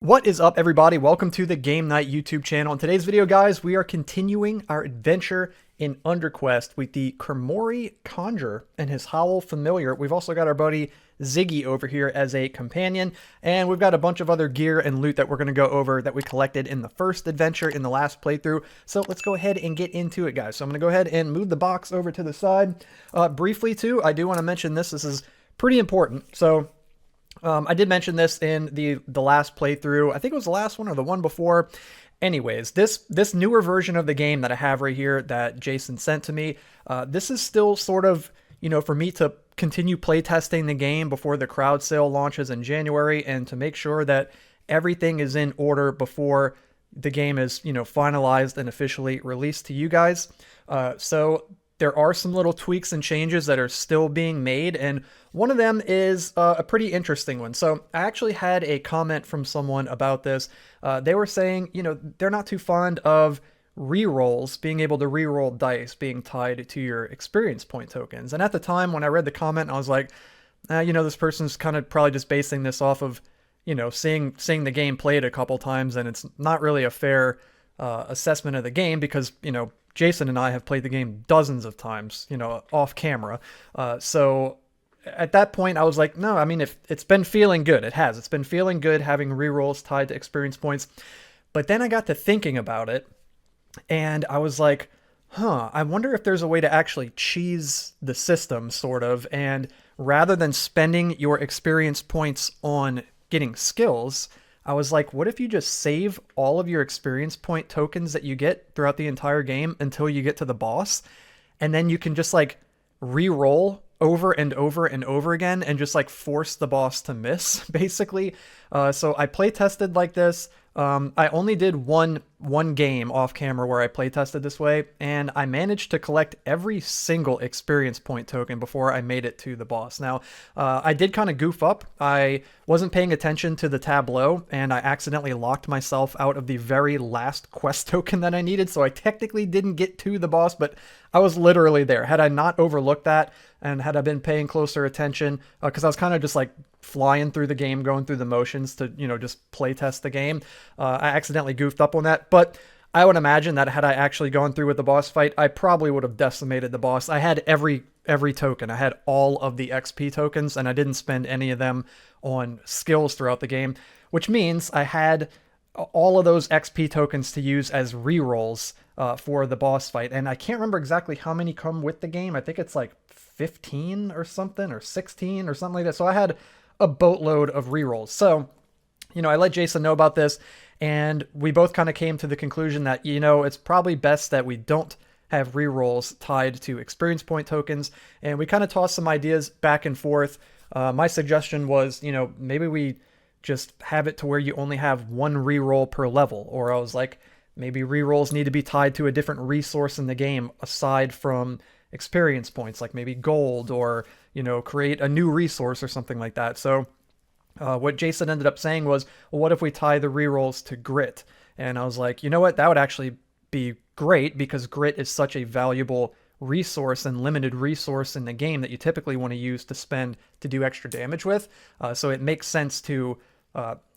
What is up, everybody? Welcome to the Game Night YouTube channel. In today's video, guys, we are continuing our adventure in UnderQuest with the Kermori Conjurer and his Howl Familiar. We've also got our buddy Ziggy over here as a companion, and we've got a bunch of other gear and loot that we're going to go over that we collected in the first adventure in the last playthrough. So let's go ahead and get into it, guys. So I'm going to go ahead and move the box over to the side. Briefly, too, I do want to mention this. This is pretty important. So I did mention this in the last playthrough. I think it was the last one or the one before. Anyways, this newer version of the game that I have right here that Jason sent to me, this is still sort of, for me to continue playtesting the game before the crowd sale launches in January and to make sure that everything is in order before the game is, finalized and officially released to you guys. So there are some little tweaks and changes that are still being made, and one of them is a pretty interesting one. So I actually had a comment from someone about this. They were saying, they're not too fond of rerolls, being able to reroll dice being tied to your experience point tokens. And at the time when I read the comment, I was like, this person's kind of probably just basing this off of, seeing the game played a couple times, and it's not really a fair assessment of the game because, Jason and I have played the game dozens of times, off camera. So at that point, I was like, no, I mean, if it's been feeling good, it has. It's been feeling good having rerolls tied to experience points. But then I got to thinking about it, and I was like, I wonder if there's a way to actually cheese the system, sort of, and rather than spending your experience points on getting skills, I was like, what if you just save all of your experience point tokens that you get throughout the entire game until you get to the boss, and then you can just like re-roll over and over and over again and just like force the boss to miss, basically. So I play tested like this. I only did one game off camera where I play tested this way, and I managed to collect every single experience point token before I made it to the boss. Now, I did kind of goof up. I wasn't paying attention to the tableau, and I accidentally locked myself out of the very last quest token that I needed, so I technically didn't get to the boss, but I was literally there. Had I not overlooked that, and had I been paying closer attention, because I was kind of just like flying through the game, going through the motions to, just play test the game, I accidentally goofed up on that. But I would imagine that had I actually gone through with the boss fight, I probably would have decimated the boss. I had every token. I had all of the XP tokens, and I didn't spend any of them on skills throughout the game, which means I had all of those XP tokens to use as rerolls for the boss fight. And I can't remember exactly how many come with the game. I think it's like 15 or something, or 16 or something like that. So I had a boatload of rerolls. So, I let Jason know about this, and we both kind of came to the conclusion that, it's probably best that we don't have rerolls tied to experience point tokens. And we kind of tossed some ideas back and forth. My suggestion was, maybe we just have it to where you only have one reroll per level. Or I was like, maybe rerolls need to be tied to a different resource in the game aside from experience points, like maybe gold, or, create a new resource or something like that. So what Jason ended up saying was, well, what if we tie the rerolls to grit? And I was like, you know what? That would actually be great, because grit is such a valuable resource and limited resource in the game that you typically want to use to spend to do extra damage with. So it makes sense to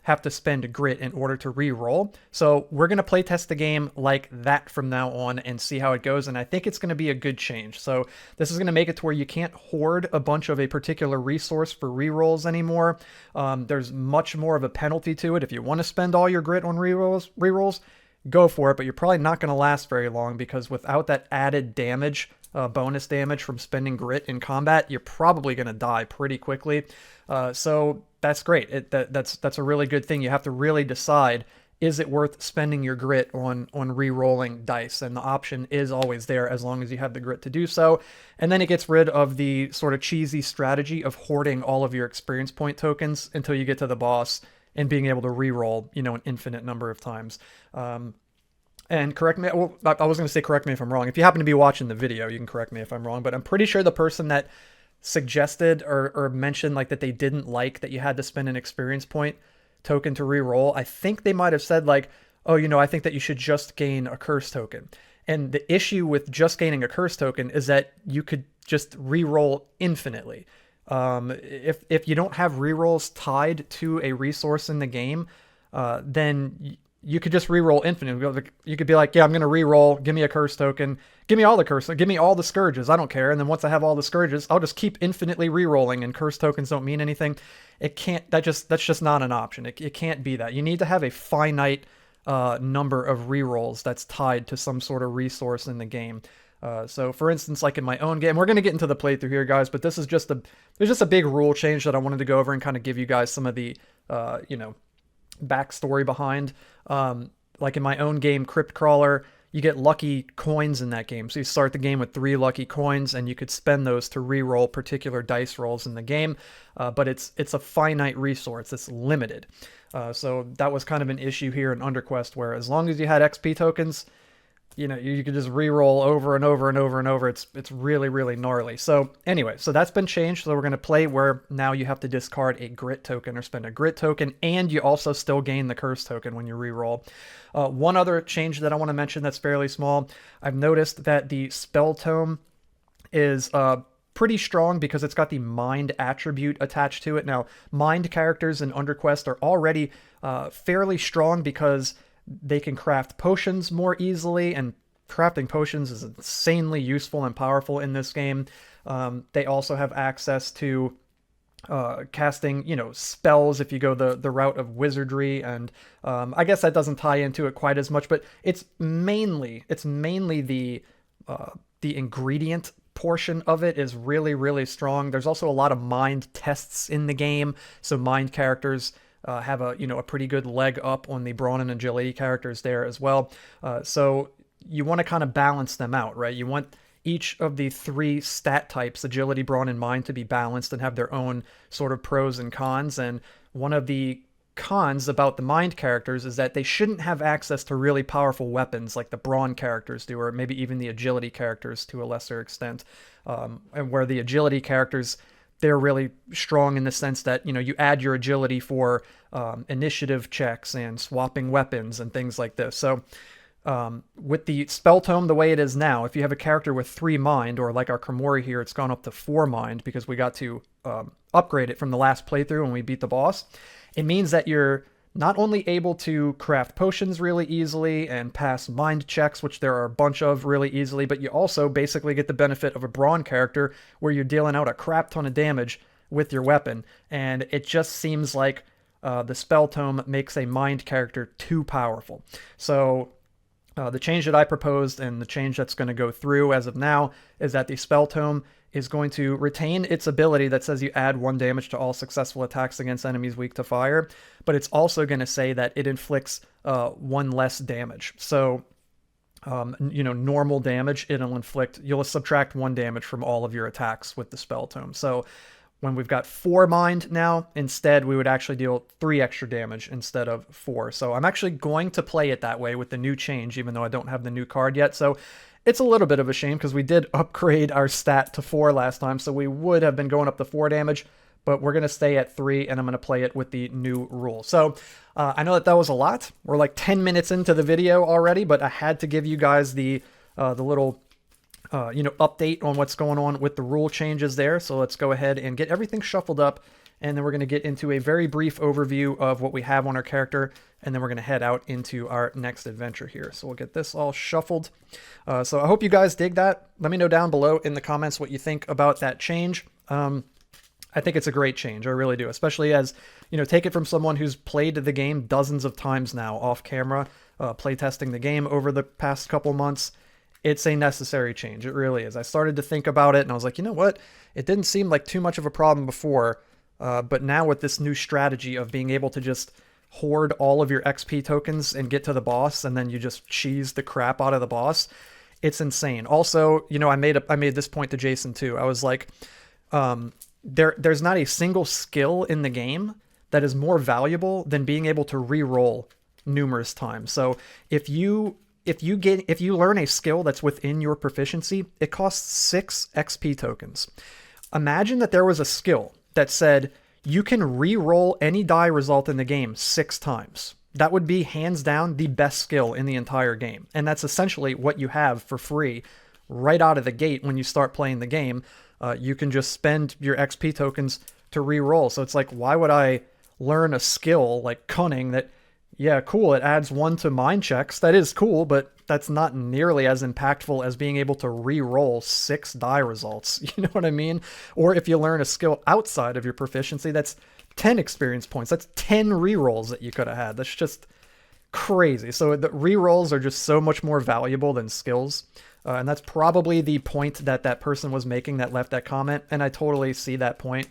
have to spend grit in order to re-roll. So we're going to play test the game like that from now on and see how it goes. And I think it's going to be a good change. So this is going to make it to where you can't hoard a bunch of a particular resource for re-rolls anymore. There's much more of a penalty to it. If you want to spend all your grit on re-rolls, go for it, but you're probably not going to last very long, because without that added damage, bonus damage from spending grit in combat, you're probably going to die pretty quickly. So that's great. That's a really good thing. You have to really decide, is it worth spending your grit on re-rolling dice? And the option is always there as long as you have the grit to do so. And then it gets rid of the sort of cheesy strategy of hoarding all of your experience point tokens until you get to the boss and being able to re-roll, an infinite number of times. And correct me, well, I was going to say correct me if I'm wrong. If you happen to be watching the video, you can correct me if I'm wrong, but I'm pretty sure the person that suggested or mentioned like that they didn't like that you had to spend an experience point token to re-roll, I think they might have said like, oh, I think that you should just gain a curse token. And the issue with just gaining a curse token is that you could just re-roll infinitely. If you don't have rerolls tied to a resource in the game, then you could just reroll infinite. You could be like, yeah, I'm going to reroll. Give me a curse token. Give me all the curse. Give me all the scourges. I don't care. And then once I have all the scourges, I'll just keep infinitely rerolling, and curse tokens don't mean anything. It can't. That's just not an option. It can't be that. You need to have a finite number of rerolls that's tied to some sort of resource in the game. So for instance, like in my own game, we're going to get into the playthrough here, guys, but this is there's just a big rule change that I wanted to go over and kind of give you guys some of the, backstory behind. Like in my own game, Crypt Crawler, you get lucky coins in that game. So you start the game with 3 lucky coins, and you could spend those to re-roll particular dice rolls in the game. But it's a finite resource. It's limited. So that was kind of an issue here in UnderQuest, where as long as you had XP tokens, you could just re-roll over and over and over and over. It's really, really gnarly. So anyway, so that's been changed. So we're going to play where now you have to discard a grit token or spend a grit token, and you also still gain the curse token when you re-roll. One other change that I want to mention that's fairly small. I've noticed that the spell tome is pretty strong because it's got the mind attribute attached to it. Now, mind characters in UnderQuest are already fairly strong because they can craft potions more easily, and crafting potions is insanely useful and powerful in this game. They also have access to casting, spells if you go the route of wizardry, and I guess that doesn't tie into it quite as much, but it's mainly the ingredient portion of it is really, really strong. There's also a lot of mind tests in the game, so mind characters have a pretty good leg up on the brawn and agility characters there as well. So you want to kind of balance them out, right? You want each of the 3 stat types, agility, brawn, and mind, to be balanced and have their own sort of pros and cons. And one of the cons about the mind characters is that they shouldn't have access to really powerful weapons like the brawn characters do, or maybe even the agility characters to a lesser extent. And where the agility characters, they're really strong in the sense that, you add your agility for initiative checks and swapping weapons and things like this. So with the spell tome the way it is now, if you have a character with 3 mind, or like our Komori here, it's gone up to 4 mind because we got to upgrade it from the last playthrough when we beat the boss, it means that you're not only able to craft potions really easily and pass mind checks, which there are a bunch of really easily, but you also basically get the benefit of a brawn character where you're dealing out a crap ton of damage with your weapon. And it just seems like the spell tome makes a mind character too powerful. So the change that I proposed, and the change that's going to go through as of now, is that the spell tome is going to retain its ability that says you add 1 damage to all successful attacks against enemies weak to fire, but it's also going to say that it inflicts 1 less damage. So, normal damage, you'll subtract 1 damage from all of your attacks with the spell tome. So when we've got 4 mind now, instead we would actually deal 3 extra damage instead of 4. So I'm actually going to play it that way with the new change, even though I don't have the new card yet. So it's a little bit of a shame because we did upgrade our stat to 4 last time, so we would have been going up to 4 damage, but we're going to stay at 3, and I'm going to play it with the new rule. So I know that was a lot. We're like 10 minutes into the video already, but I had to give you guys the little update on what's going on with the rule changes there. So let's go ahead and get everything shuffled up, and then we're going to get into a very brief overview of what we have on our character, and then we're going to head out into our next adventure here. So we'll get this all shuffled. So I hope you guys dig that. Let me know down below in the comments what you think about that change. I think it's a great change. I really do, especially as, take it from someone who's played the game dozens of times now off camera, playtesting the game over the past couple months. It's a necessary change. It really is. I started to think about it, and I was like, you know what? It didn't seem like too much of a problem before, but now with this new strategy of being able to just hoard all of your XP tokens and get to the boss, and then you just cheese the crap out of the boss, it's insane. Also, I made this point to Jason too. I was like, there's not a single skill in the game that is more valuable than being able to re-roll numerous times. So if you learn a skill that's within your proficiency, it costs 6 XP tokens. Imagine that there was a skill that said you can re-roll any die result in the game 6 times. That would be hands down the best skill in the entire game. And that's essentially what you have for free right out of the gate when you start playing the game. You can just spend your XP tokens to re-roll. So it's like, why would I learn a skill like cunning that Yeah, cool. It adds 1 to mind checks. That is cool, but that's not nearly as impactful as being able to re-roll 6 die results. You know what I mean? Or if you learn a skill outside of your proficiency, that's 10 experience points. That's 10 re-rolls that you could have had. That's just crazy. So the re-rolls are just so much more valuable than skills. And that's probably the point that that person was making that left that comment. And I totally see that point.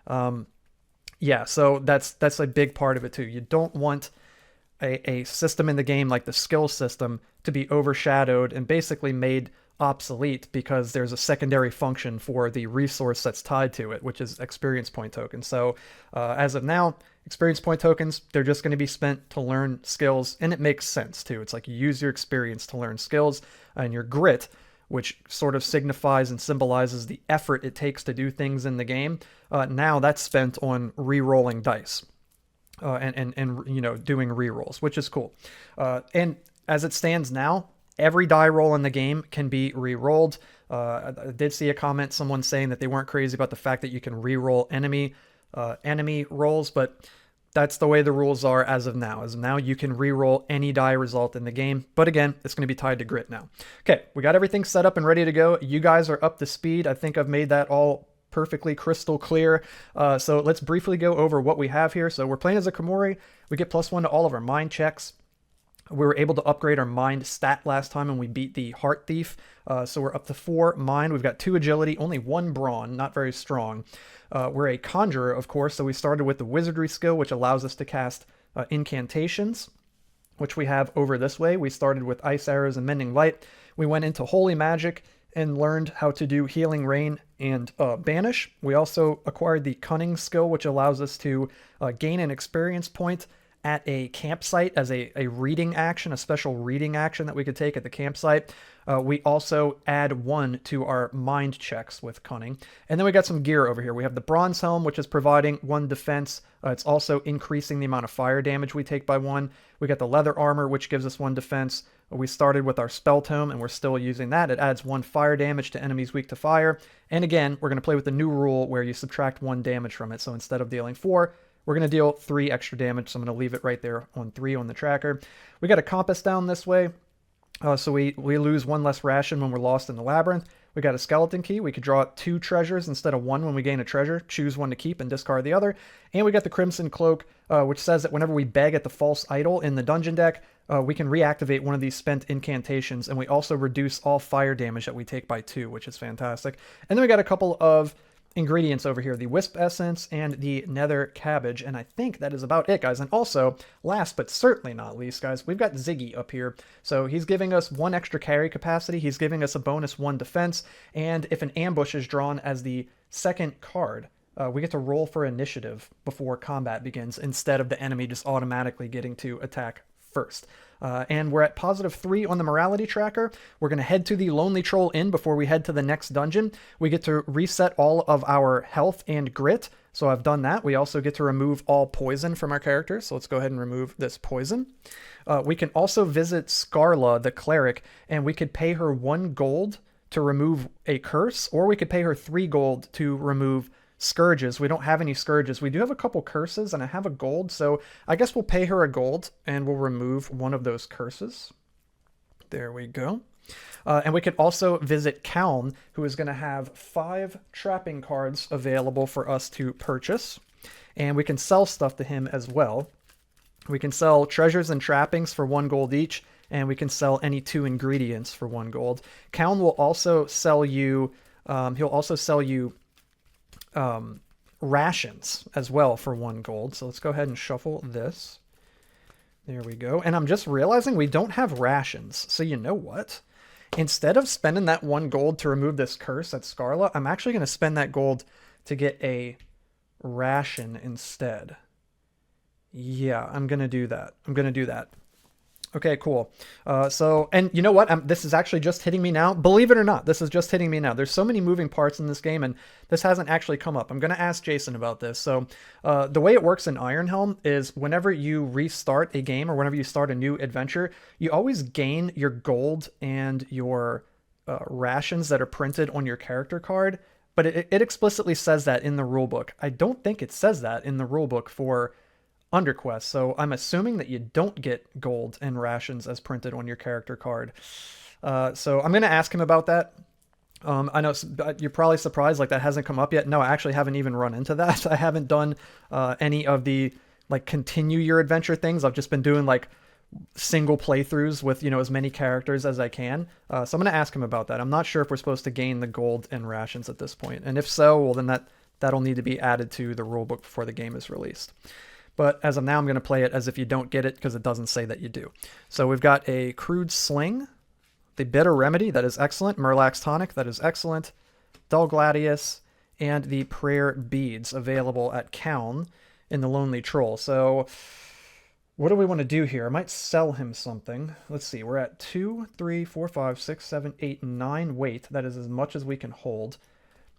Yeah, so that's a big part of it too. You don't want a system in the game like the skill system to be overshadowed and basically made obsolete because there's a secondary function for the resource that's tied to it, which is experience point tokens. So as of now, experience point tokens, they're just going to be spent to learn skills, and it makes sense too. It's like you use your experience to learn skills, and your grit, which sort of signifies and symbolizes the effort it takes to do things in the game. Now that's spent on re-rolling dice. And you know, doing rerolls, which is cool. And as it stands now, every die roll in the game can be re-rolled. I did see a comment, someone saying that they weren't crazy about the fact that you can re-roll enemy rolls, but that's the way the rules are as of now. As of now, you can re-roll any die result in the game, but again, it's going to be tied to grit now. Okay, we got everything set up and ready to go. You guys are up to speed. I think I've made that all perfectly crystal clear. So let's briefly go over what we have here. So we're playing as a Komori. We get +1 to all of our mind checks. We were able to upgrade our mind stat last time and we beat the Heart Thief. So we're up to 4 mind. We've got 2 agility, only 1 brawn, not very strong. We're a conjurer, of course, so we started with the wizardry skill, which allows us to cast incantations, which we have over this way. We started with ice arrows and mending light. We went into holy magic and learned how to do healing rain and banish. We also acquired the cunning skill, which allows us to gain an experience point at a campsite as a reading action, a special reading action that we could take at the campsite. We also add 1 to our mind checks with cunning. And then we got some gear over here. We have the bronze helm, which is providing 1 defense. It's also increasing the amount of fire damage we take by 1. We got the leather armor, which gives us 1 defense. We started with our spell tome, and we're still using that. It adds 1 fire damage to enemies weak to fire. And again, we're going to play with the new rule where you subtract 1 damage from it. So instead of dealing 4, we're going to deal 3 extra damage. So I'm going to leave it right there on 3 on the tracker. We got a compass down this way. So we lose 1 less ration when we're lost in the labyrinth. We got a skeleton key. We could draw 2 treasures instead of 1 when we gain a treasure. Choose 1 to keep and discard the other. And we got the crimson cloak, which says that whenever we beg at the false idol in the dungeon deck, we can reactivate one of these spent incantations. And we also reduce all fire damage that we take by 2, which is fantastic. And then we got a couple of ingredients over here, the wisp essence and the nether cabbage, and I think that is about it, guys. And also, last but certainly not least, guys, we've got Ziggy up here. So he's giving us 1 extra carry capacity, he's giving us a bonus 1 defense, and if an ambush is drawn as the second card, we get to roll for initiative before combat begins instead of the enemy just automatically getting to attack first. And we're at +3 on the morality tracker. We're going to head to the Lonely Troll Inn before we head to the next dungeon. We get to reset all of our health and grit. So I've done that. We also get to remove all poison from our character. So let's go ahead and remove this poison. We can also visit Scarla, the cleric, and we could pay her 1 gold to remove a curse, or we could pay her 3 gold to remove scourges. We don't have any scourges. We do have a couple curses, and I have a gold, so I guess we'll pay her a gold, and we'll remove 1 of those curses. There we go. And we can also visit Calm, who is going to have 5 trapping cards available for us to purchase, and we can sell stuff to him as well. We can sell treasures and trappings for 1 gold each, and we can sell any 2 ingredients for 1 gold. Calm will also sell you, rations as well for 1 gold. So let's go ahead and shuffle this. There we go. And I'm just realizing we don't have rations. So you know what? Instead of spending that 1 gold to remove this curse at Scarla, I'm actually going to spend that gold to get a ration instead. Yeah, I'm going to do that. Okay, cool. And you know what? This is actually just hitting me now. Believe it or not, this is just hitting me now. There's so many moving parts in this game, and this hasn't actually come up. I'm going to ask Jason about this. So the way it works in Ironhelm is whenever you restart a game or whenever you start a new adventure, you always gain your gold and your rations that are printed on your character card. But it explicitly says that in the rulebook. I don't think it says that in the rulebook for UnderQuest. So I'm assuming that you don't get gold and rations as printed on your character card. So I'm going to ask him about that. I know you're probably surprised like that hasn't come up yet. No, I actually haven't even run into that. I haven't done any of the like continue your adventure things. I've just been doing like single playthroughs with, as many characters as I can. So I'm going to ask him about that. I'm not sure if we're supposed to gain the gold and rations at this point. And if so, well, then that'll need to be added to the rulebook before the game is released. But as of now, I'm going to play it as if you don't get it because it doesn't say that you do. So we've got a crude sling, the bitter remedy, that is excellent. Murlax tonic, that is excellent. Dull gladius, and the prayer beads available at Kaun in the Lonely Troll. So what do we want to do here? I might sell him something. Let's see. We're at 2, 3, 4, 5, 6, 7, 8, 9 weight. That is as much as we can hold.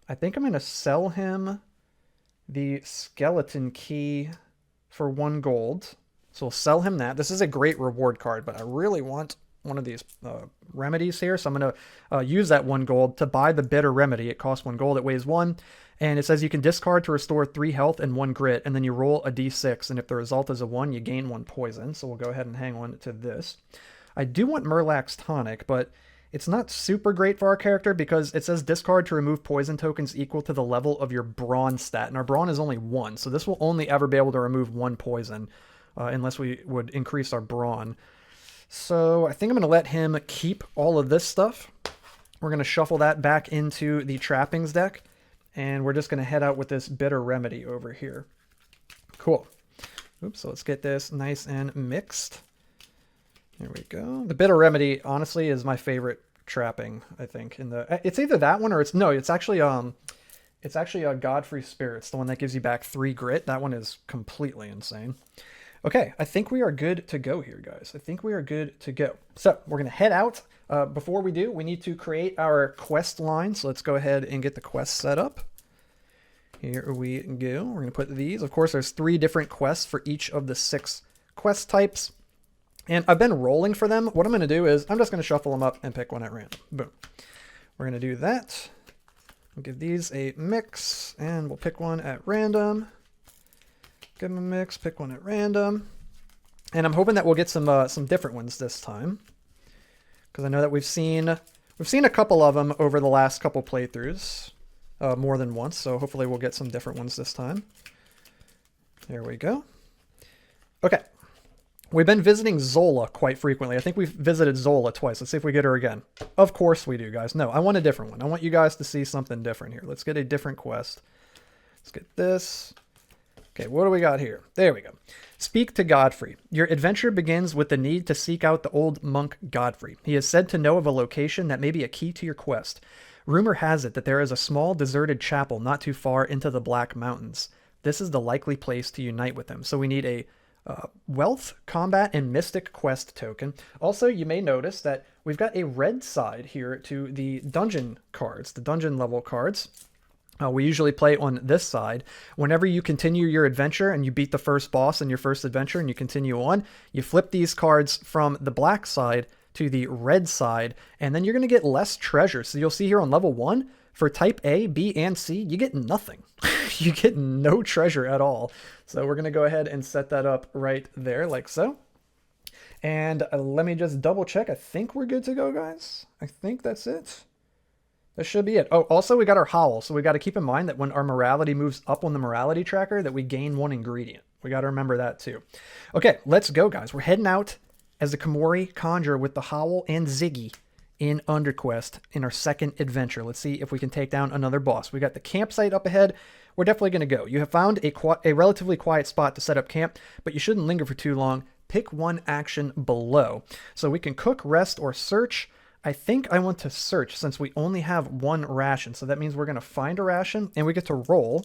I think I'm going to sell him the skeleton key for 1 gold. So we'll sell him that. This is a great reward card, but I really want one of these remedies here. So I'm going to use that 1 gold to buy the bitter remedy. It costs 1 gold. It weighs 1. And it says you can discard to restore 3 health and 1 grit. And then you roll a d6. And if the result is a 1, you gain 1 poison. So we'll go ahead and hang on to this. I do want Murlax tonic, but it's not super great for our character because it says discard to remove poison tokens equal to the level of your brawn stat. And our brawn is only 1. So this will only ever be able to remove 1 poison unless we would increase our brawn. So I think I'm going to let him keep all of this stuff. We're going to shuffle that back into the trappings deck. And we're just going to head out with this bitter remedy over here. Cool. Oops, so let's get this nice and mixed. There we go. The bitter remedy, honestly, is my favorite trapping, I think. It's either that one or it's actually a Godfrey Spirits, the one that gives you back 3 grit. That one is completely insane. Okay, I think we are good to go here, guys. I think we are good to go. So we're going to head out. Before we do, we need to create our quest line. So let's go ahead and get the quest set up. Here we go. We're going to put these. Of course, there's 3 different quests for each of the 6 quest types. And I've been rolling for them. What I'm going to do is I'm just going to shuffle them up and pick one at random. Boom. We're going to do that. We'll give these a mix, and we'll pick one at random. Give them a mix, pick one at random. And I'm hoping that we'll get some different ones this time. Because I know that we've seen a couple of them over the last couple playthroughs. More than once, so hopefully we'll get some different ones this time. There we go. Okay. We've been visiting Zola quite frequently. I think we've visited Zola twice. Let's see if we get her again. Of course we do, guys. No, I want a different one. I want you guys to see something different here. Let's get a different quest. Let's get this. Okay, what do we got here? There we go. Speak to Godfrey. Your adventure begins with the need to seek out the old monk Godfrey. He is said to know of a location that may be a key to your quest. Rumor has it that there is a small deserted chapel not too far into the Black Mountains. This is the likely place to unite with him. So we need a wealth, combat, and mystic quest token. Also, you may notice that we've got a red side here to the dungeon cards, the dungeon level cards. We usually play on this side. Whenever you continue your adventure and you beat the first boss in your first adventure and you continue on, you flip these cards from the black side to the red side, and then you're going to get less treasure. So you'll see here on level 1, for type A, B, and C, you get nothing. You get no treasure at all. So we're going to go ahead and set that up right there like so. And let me just double check. I think we're good to go, guys. I think that's it. That should be it. Oh, also we got our howl. So we got to keep in mind that when our morality moves up on the morality tracker, that we gain 1 ingredient. We got to remember that too. Okay, let's go, guys. We're heading out as a Komori conjurer with the howl and Ziggy in UnderQuest in our second adventure. Let's see if we can take down another boss. We got the campsite up ahead. We're definitely going to go. You have found a relatively quiet spot to set up camp, but you shouldn't linger for too long. Pick one action below. So we can cook, rest, or search. I think I want to search since we only have 1 ration. So that means we're going to find a ration and we get to roll.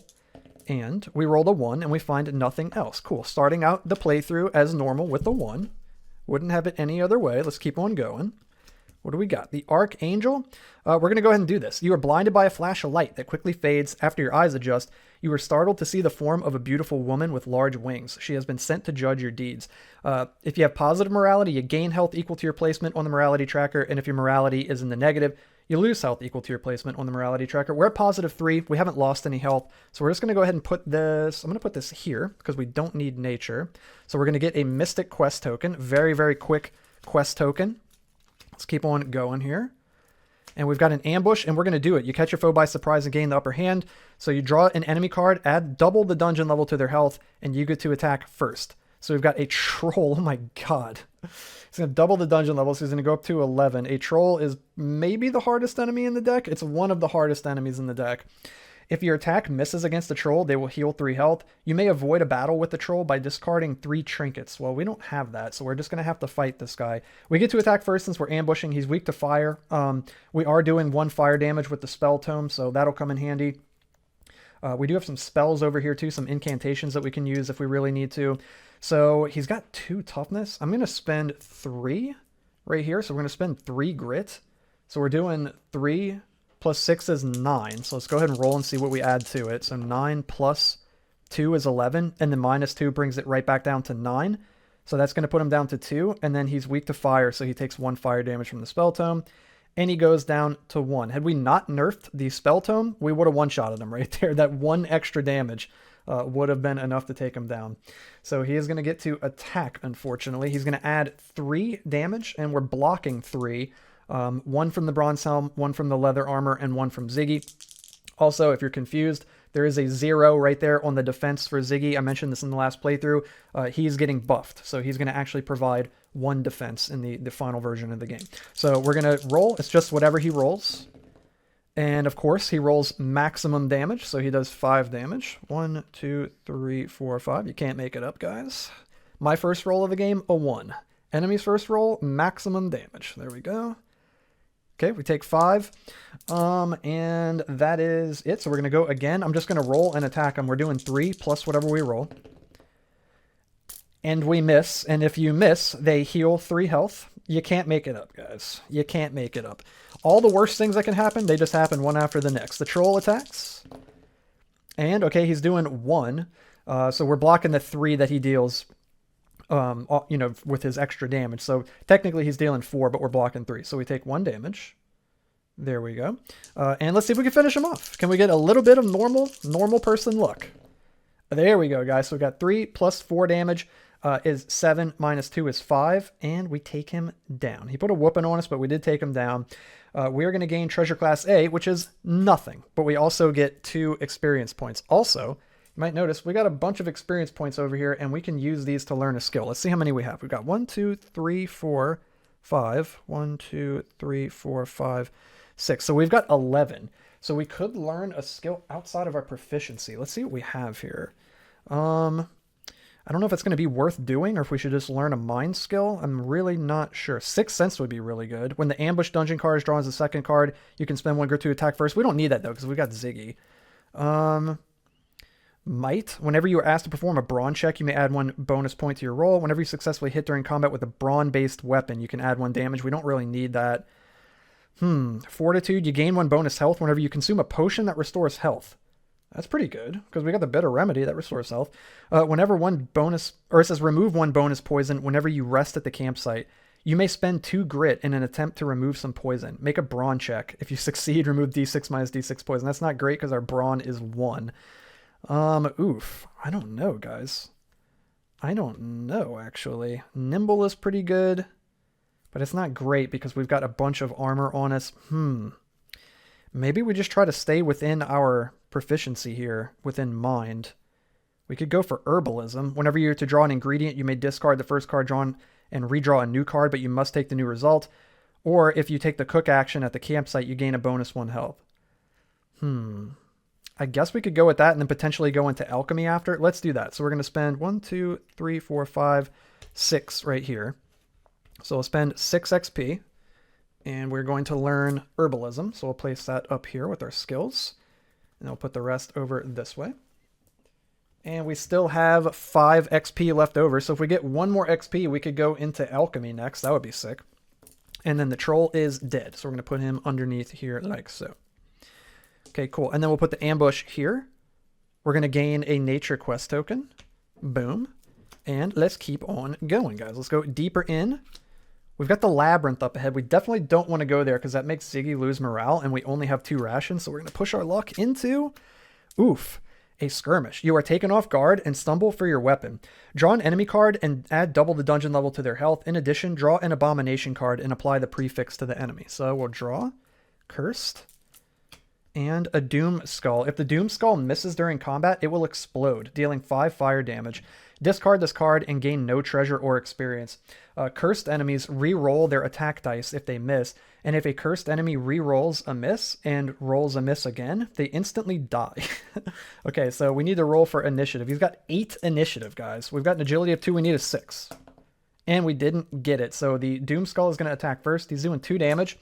And we rolled a 1 and we find nothing else. Cool. Starting out the playthrough as normal with a 1. Wouldn't have it any other way. Let's keep on going. What do we got? The Archangel. We're going to go ahead and do this. You are blinded by a flash of light that quickly fades after your eyes adjust. You are startled to see the form of a beautiful woman with large wings. She has been sent to judge your deeds. If you have positive morality, you gain health equal to your placement on the morality tracker. And if your morality is in the negative, you lose health equal to your placement on the morality tracker. We're at +3. We haven't lost any health. So we're just going to go ahead and put this, I'm going to put this here because we don't need nature. So we're going to get a mystic quest token, very, very quick quest token. Let's keep on going here. And we've got an ambush, and we're going to do it. You catch your foe by surprise and gain the upper hand. So you draw an enemy card, add double the dungeon level to their health, and you get to attack first. So we've got a troll. Oh my god. He's going to double the dungeon level, so he's going to go up to 11. A troll is maybe the hardest enemy in the deck. It's one of the hardest enemies in the deck. If your attack misses against the troll, they will heal 3 health. You may avoid a battle with the troll by discarding 3 trinkets. Well, we don't have that, so we're just going to have to fight this guy. We get to attack first since we're ambushing. He's weak to fire. We are doing 1 fire damage with the spell tome, so that'll come in handy. We do have some spells over here too, some incantations that we can use if we really need to. So he's got 2 toughness. I'm going to spend 3 right here. So we're going to spend 3 grit. So we're doing 3 plus 6 is 9. So let's go ahead and roll and see what we add to it. So 9 plus 2 is 11. And then minus 2 brings it right back down to 9. So that's going to put him down to 2. And then he's weak to fire. So he takes 1 fire damage from the spell tome. And he goes down to 1. Had we not nerfed the spell tome, we would have one-shotted him right there. That 1 extra damage would have been enough to take him down. So he is going to get to attack, unfortunately. He's going to add 3 damage, and we're blocking 3. 1 from the bronze helm, 1 from the leather armor, and 1 from Ziggy. Also, if you're confused, there is a 0 right there on the defense for Ziggy. I mentioned this in the last playthrough. He's getting buffed, so he's going to actually provide 1 defense in the final version of the game. So we're going to roll. It's just whatever he rolls. And of course, he rolls maximum damage, so he does 5 damage. 1, 2, 3, 4, 5. You can't make it up, guys. My first roll of the game, a 1. Enemy's first roll, maximum damage. There we go. Okay, we take 5. And that is it. So we're going to go again. I'm just going to roll and attack him. We're doing 3 plus whatever we roll. And we miss. And if you miss, they heal 3 health. You can't make it up, guys. You can't make it up. All the worst things that can happen, they just happen one after the next. The troll attacks. And, okay, he's doing 1. So we're blocking the 3 that he deals, you know, with his extra damage. So technically he's dealing 4, but we're blocking 3. So we take 1 damage. There we go. And let's see if we can finish him off. Can we get a little bit of normal person luck? There we go, guys. So we got 3 plus 4 damage. Is 7 minus 2 is 5, and we take him down. He put a whooping on us, but we did take him down. We are going to gain treasure class A, which is nothing, but we also get 2 experience points. Also, you might notice we got a bunch of experience points over here, and we can use these to learn a skill. Let's see how many we have. We've got 1, 2, 3, 4, 5. 1, 2, 3, 4, 5, 6. So we've got 11. So we could learn a skill outside of our proficiency. Let's see what we have here. I don't know if it's going to be worth doing or if we should just learn a mind skill. I'm really not sure. 6th Sense would be really good. When the ambush dungeon card is drawn as a second card, you can spend 1 grit to attack first. We don't need that, though, because we got Ziggy. Might. Whenever you are asked to perform a brawn check, you may add 1 bonus point to your roll. Whenever you successfully hit during combat with a brawn-based weapon, you can add 1 damage. We don't really need that. Fortitude. You gain 1 bonus health whenever you consume a potion that restores health. That's pretty good, because we got the bitter remedy that restores health. Whenever 1 bonus, or it says remove 1 bonus poison whenever you rest at the campsite. You may spend 2 grit in an attempt to remove some poison. Make a brawn check. If you succeed, remove d6 minus d6 poison. That's not great because our brawn is 1. Oof. I don't know, guys. I don't know, actually. Nimble is pretty good, but it's not great because we've got a bunch of armor on us. Maybe we just try to stay within our proficiency here, within mind. We could go for herbalism. Whenever you're to draw an ingredient, you may discard the first card drawn and redraw a new card, but you must take the new result. Or if you take the cook action at the campsite, you gain a bonus 1 health. I guess we could go with that and then potentially go into alchemy after. Let's do that. So we're going to spend 1, 2, 3, 4, 5, 6 right here. So we'll spend 6 XP. And we're going to learn herbalism. So we'll place that up here with our skills. And I'll put the rest over this way. And we still have 5 XP left over. So if we get 1 more XP, we could go into alchemy next. That would be sick. And then the troll is dead. So we're going to put him underneath here like so. Okay, cool. And then we'll put the ambush here. We're going to gain a nature quest token. Boom. And let's keep on going, guys. Let's go deeper in. We've got the labyrinth up ahead. We definitely don't want to go there because that makes Ziggy lose morale, and we only have 2 rations. So we're going to push our luck into, oof, a skirmish. You are taken off guard and stumble for your weapon. Draw an enemy card and add double the dungeon level to their health. In addition, draw an abomination card and apply the prefix to the enemy. So we'll draw cursed and a doom skull. If the doom skull misses during combat, it will explode, dealing 5 fire damage. Discard this card and gain no treasure or experience. Cursed enemies re-roll their attack dice if they miss, and if a cursed enemy re-rolls a miss and rolls a miss again, they instantly die. Okay, so we need to roll for initiative. He's got 8 initiative, guys. We've got an agility of 2. We need a 6. And we didn't get it. So the doom skull is going to attack first. He's doing 2 damage.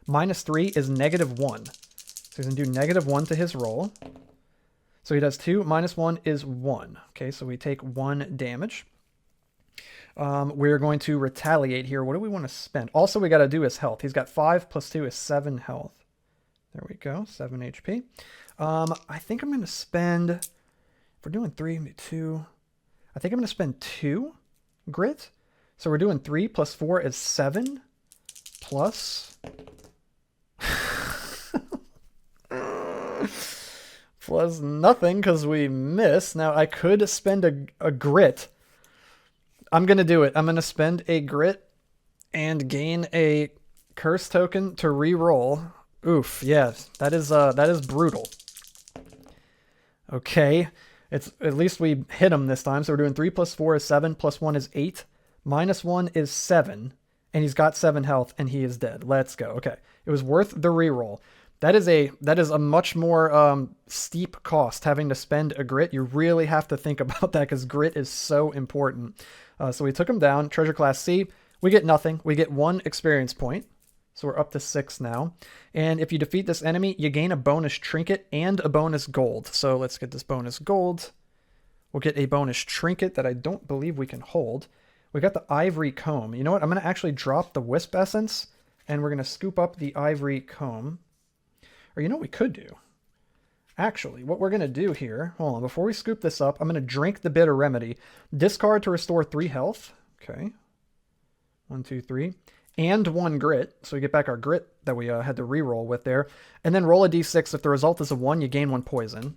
-3 is -1. So he's going to do -1 to his roll. So he does 2, -1 is 1. Okay, so we take 1 damage. We're going to retaliate here. What do we want to spend? Also, we got to do his health. He's got 5 + 2 is 7 health. There we go, 7 HP. I think I'm going to spend, if we're doing 3, 2, I think I'm going to spend 2 grit. So we're doing 3 + 4 is 7 plus... plus nothing because we miss. Now I could spend a grit. I'm going to do it. I'm going to spend a grit and gain a curse token to re-roll. Oof, yes, that is brutal. Okay, it's at least we hit him this time. So we're doing 3 + 4 is 7 + 1 is 8. -1 is 7, and he's got 7 health and he is dead. Let's go. Okay, it was worth the re-roll. That is a much more steep cost, having to spend a grit. You really have to think about that because grit is so important. So we took him down. Treasure class C. We get nothing. We get 1 experience point. So we're up to 6 now. And if you defeat this enemy, you gain a bonus trinket and a bonus gold. So let's get this bonus gold. We'll get a bonus trinket that I don't believe we can hold. We got the ivory comb. You know what? I'm going to actually drop the wisp essence, and we're going to scoop up the ivory comb. Or you know what we could do? Actually, what we're going to do here, hold on, before we scoop this up, I'm going to drink the bitter remedy. Discard to restore 3 health. Okay. 1, 2, 3. And 1 grit. So we get back our grit that we had to re-roll with there. And then roll a d6. If the result is a 1, you gain 1 poison.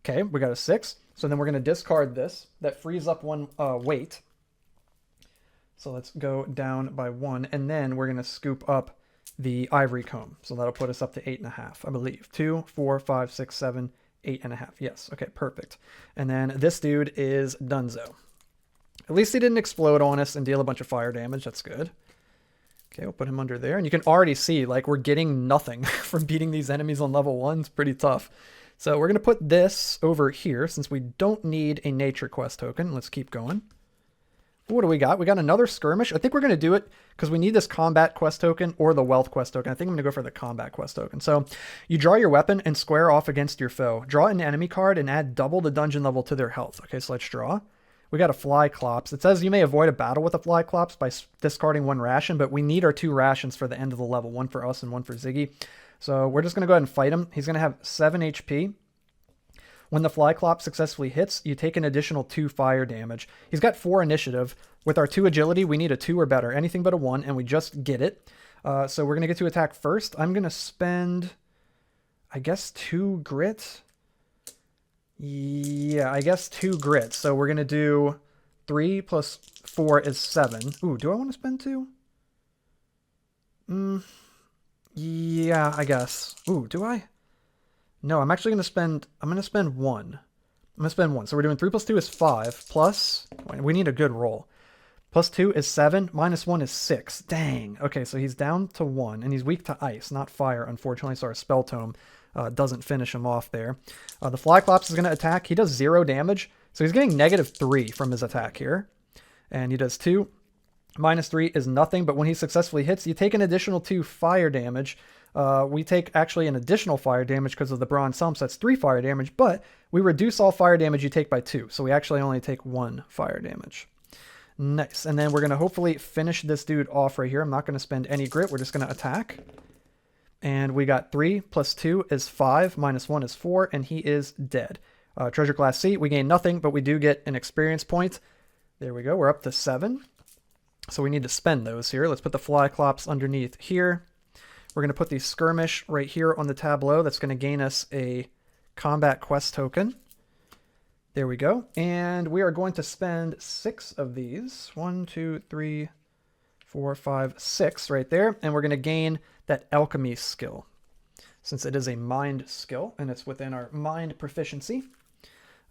Okay, we got a 6. So then we're going to discard this. That frees up 1 weight. So let's go down by 1. And then we're going to scoop up the ivory comb. So that'll put us up to 8.5, I believe. 2, 4, 5, 6, 7, 8.5. Yes. Okay, perfect. And then this dude is donezo. At least he didn't explode on us and deal a bunch of fire damage. That's good. Okay, we'll put him under there. And you can already see, like, we're getting nothing from beating these enemies on level 1. It's pretty tough. So we're going to put this over here since we don't need a nature quest token. Let's keep going. What do we got? We got another skirmish. I think we're going to do it because we need this combat quest token or the wealth quest token. I think I'm going to go for the combat quest token. So you draw your weapon and square off against your foe. Draw an enemy card and add double the dungeon level to their health. Okay, so let's draw. We got a Flyclops. It says you may avoid a battle with a Flyclops by discarding 1 ration, but we need our 2 rations for the end of the level. 1 for us and 1 for Ziggy. So we're just going to go ahead and fight him. He's going to have 7 HP. When the Flyclops successfully hits, you take an additional 2 fire damage. He's got 4 initiative. With our 2 agility, we need a 2 or better. Anything but a 1, and we just get it. So we're going to get to attack first. I'm going to spend, I guess, 2 grit. Yeah, I guess 2 grit. So we're going to do 3 + 4 is 7. Ooh, do I want to spend 2? Yeah, I guess. Ooh, do I? No, I'm actually going to spend, I'm going to spend 1. I'm going to spend 1. So we're doing 3 + 2 is 5, plus, we need a good roll. +2 is 7, -1 is 6. Dang. Okay, so he's down to 1, and he's weak to ice, not fire, unfortunately, so our spell tome doesn't finish him off there. The Flyclops is going to attack. He does 0 damage, so he's getting -3 from his attack here. And he does 2. -3 is nothing, but when he successfully hits, you take an additional 2 fire damage. We take actually an additional fire damage because of the bronze helm, so that's 3 fire damage, but we reduce all fire damage you take by 2, so we actually only take 1 fire damage. Nice. And then we're going to hopefully finish this dude off right here. I'm not going to spend any grit. We're just going to attack. And we got 3 + 2 is 5, -1 is 4, and he is dead. Treasure class C, we gain nothing, but we do get an experience point. There we go. We're up to 7. So we need to spend those here. Let's put the Flyclops underneath here. We're going to put the Skirmish right here on the tableau. That's going to gain us a combat quest token. There we go. And we are going to spend 6 of these. 1, 2, 3, 4, 5, 6 right there. And we're going to gain that alchemy skill, since it is a mind skill and it's within our mind proficiency.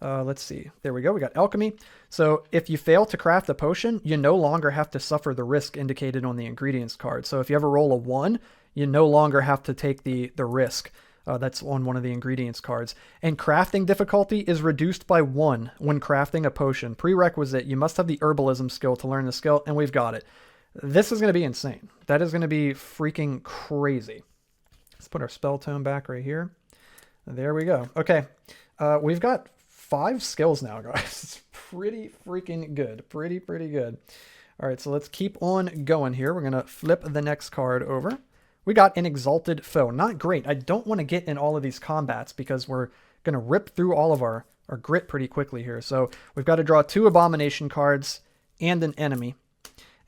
Let's see. There we go. We got alchemy. So if you fail to craft a potion, you no longer have to suffer the risk indicated on the ingredients card. So if you ever roll a 1, you no longer have to take the risk that's on one of the ingredients cards. And crafting difficulty is reduced by 1 when crafting a potion. Prerequisite, you must have the herbalism skill to learn the skill, and we've got it. This is going to be insane. That is going to be freaking crazy. Let's put our spell tome back right here. There we go. Okay. We've got 5 skills now, guys. It's pretty freaking good. Pretty good. All right, so let's keep on going here. We're going to flip the next card over. We got an Exalted Foe. Not great. I don't want to get in all of these combats because we're going to rip through all of our grit pretty quickly here. So we've got to draw 2 Abomination cards and an enemy.